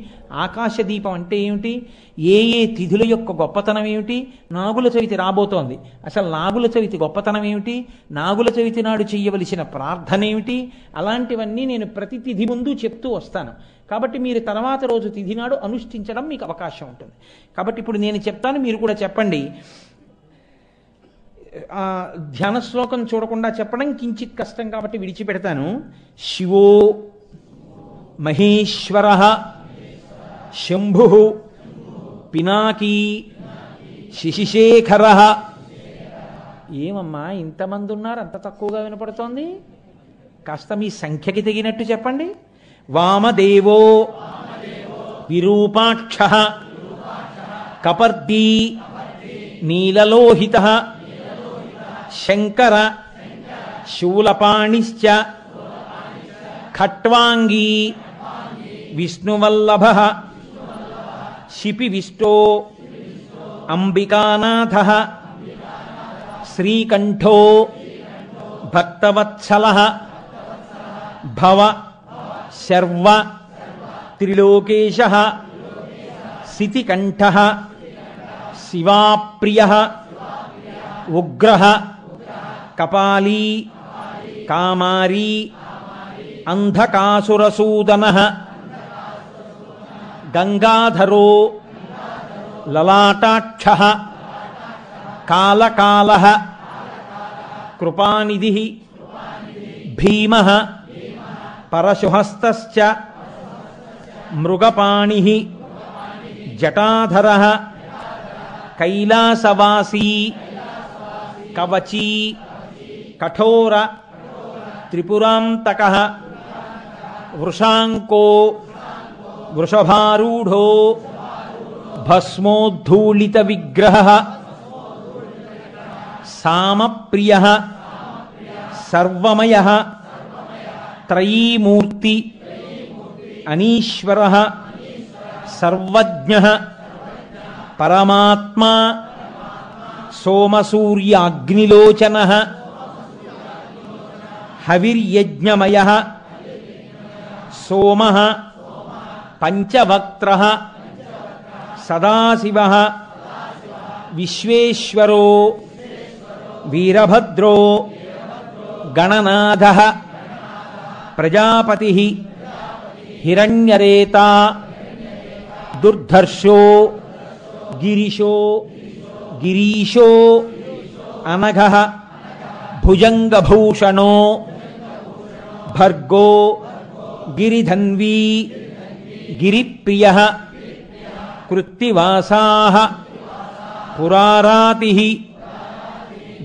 ఆకాశ దీపం అంటే ఏమిటి, ఏ ఏ తిథుల యొక్క గొప్పతనం ఏమిటి, నాగుల చవితి రాబోతోంది, అసలు నాగుల చవితి గొప్పతనం ఏమిటి, నాగుల చవితి నాడు చెయ్యవలసిన ప్రార్థన ఏమిటి, అలాంటివన్నీ నేను ప్రతి తిథి ముందు చెప్తూ వస్తాను. కాబట్టి మీరు తర్వాత రోజు తిథి నాడు అనుష్ఠించడం మీకు అవకాశం ఉంటుంది. కాబట్టి ఇప్పుడు నేను చెప్తాను, మీరు కూడా చెప్పండి. ధ్యాన శ్లోకం చూడకుండా చెప్పడం కించిత్ కష్టం కాబట్టి విడిచిపెడతాను. శివో మహేశ్వర శంభు పినాకీ శశిశేఖర. ఏమమ్మా ఇంతమంది ఉన్నారు, అంత తక్కువగా వినపడుతోంది? కాస్త మీ సంఖ్యకి తగినట్టు చెప్పండి. వామదేవో విరూపాక్ష కపర్దీ నీలలోహిత శంకర శూలపాణిశ్చ ఖట్వాంగీ విష్ణువల్లభ శిపివిష్టో అంబికానాథ శ్రీకంఠో భక్తవత్సల భవ శర్వ త్రిలోకేశ సితికంఠ శివాప్రియ ఉగ్ర కపాలీ కామారీ అంధకాసురసూదన గంగాధరో లలాటాక్ష కాలకాల కృపానిధి భీమ పరశుహస్తశ్చ మృగపాణి జటాధర కైలాసవాసీ కవచీ కఠోర త్రిపురాంతకః వృషాంకో వృషభారూఢో భస్మోద్ధూళిత విగ్రహః సామప్రియః సర్వమయః త్రయీమూర్తి అనీశ్వరః సర్వజ్ఞః పరమాత్మా సోమసూర్యాగ్నిలోచనః హవిర్యజ్ఞమయః సోమః పంచవక్త్రః సదాశివః విశ్వేశ్వరో వీరభద్రో గణనాథః ప్రజాపతిః హిరణ్యరేతా దుర్ధర్షో గిరిశో గిరీశో అనఘః భుజంగభూషణో భర్గో గిరిధన్వీ గిరిప్రియః కృత్తివాసాః పురారాతిః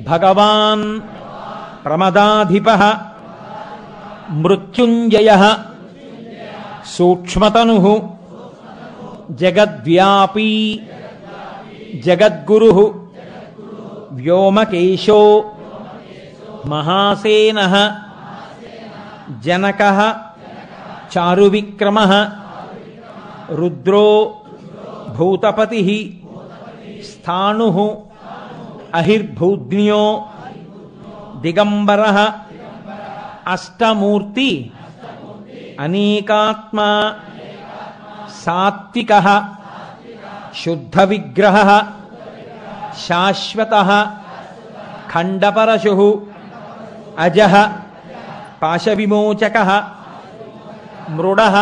భగవాన్ ప్రమదాధిపః మృత్యుంజయః సూక్ష్మతనుః జగద్వ్యాపీ జగద్గురుః వ్యోమకేశో మహాసేనః జనకః చారువిక్రమః రుద్రో భూతపతిః స్థాణుః అహిర్భూజ్ఞో దిగంబరః అష్టమూర్తి అనేకాత్మా సాత్వికః శుద్ధవిగ్రహః శాశ్వతః ఖండపరశుః అజః పాశవిమోచకః మృడః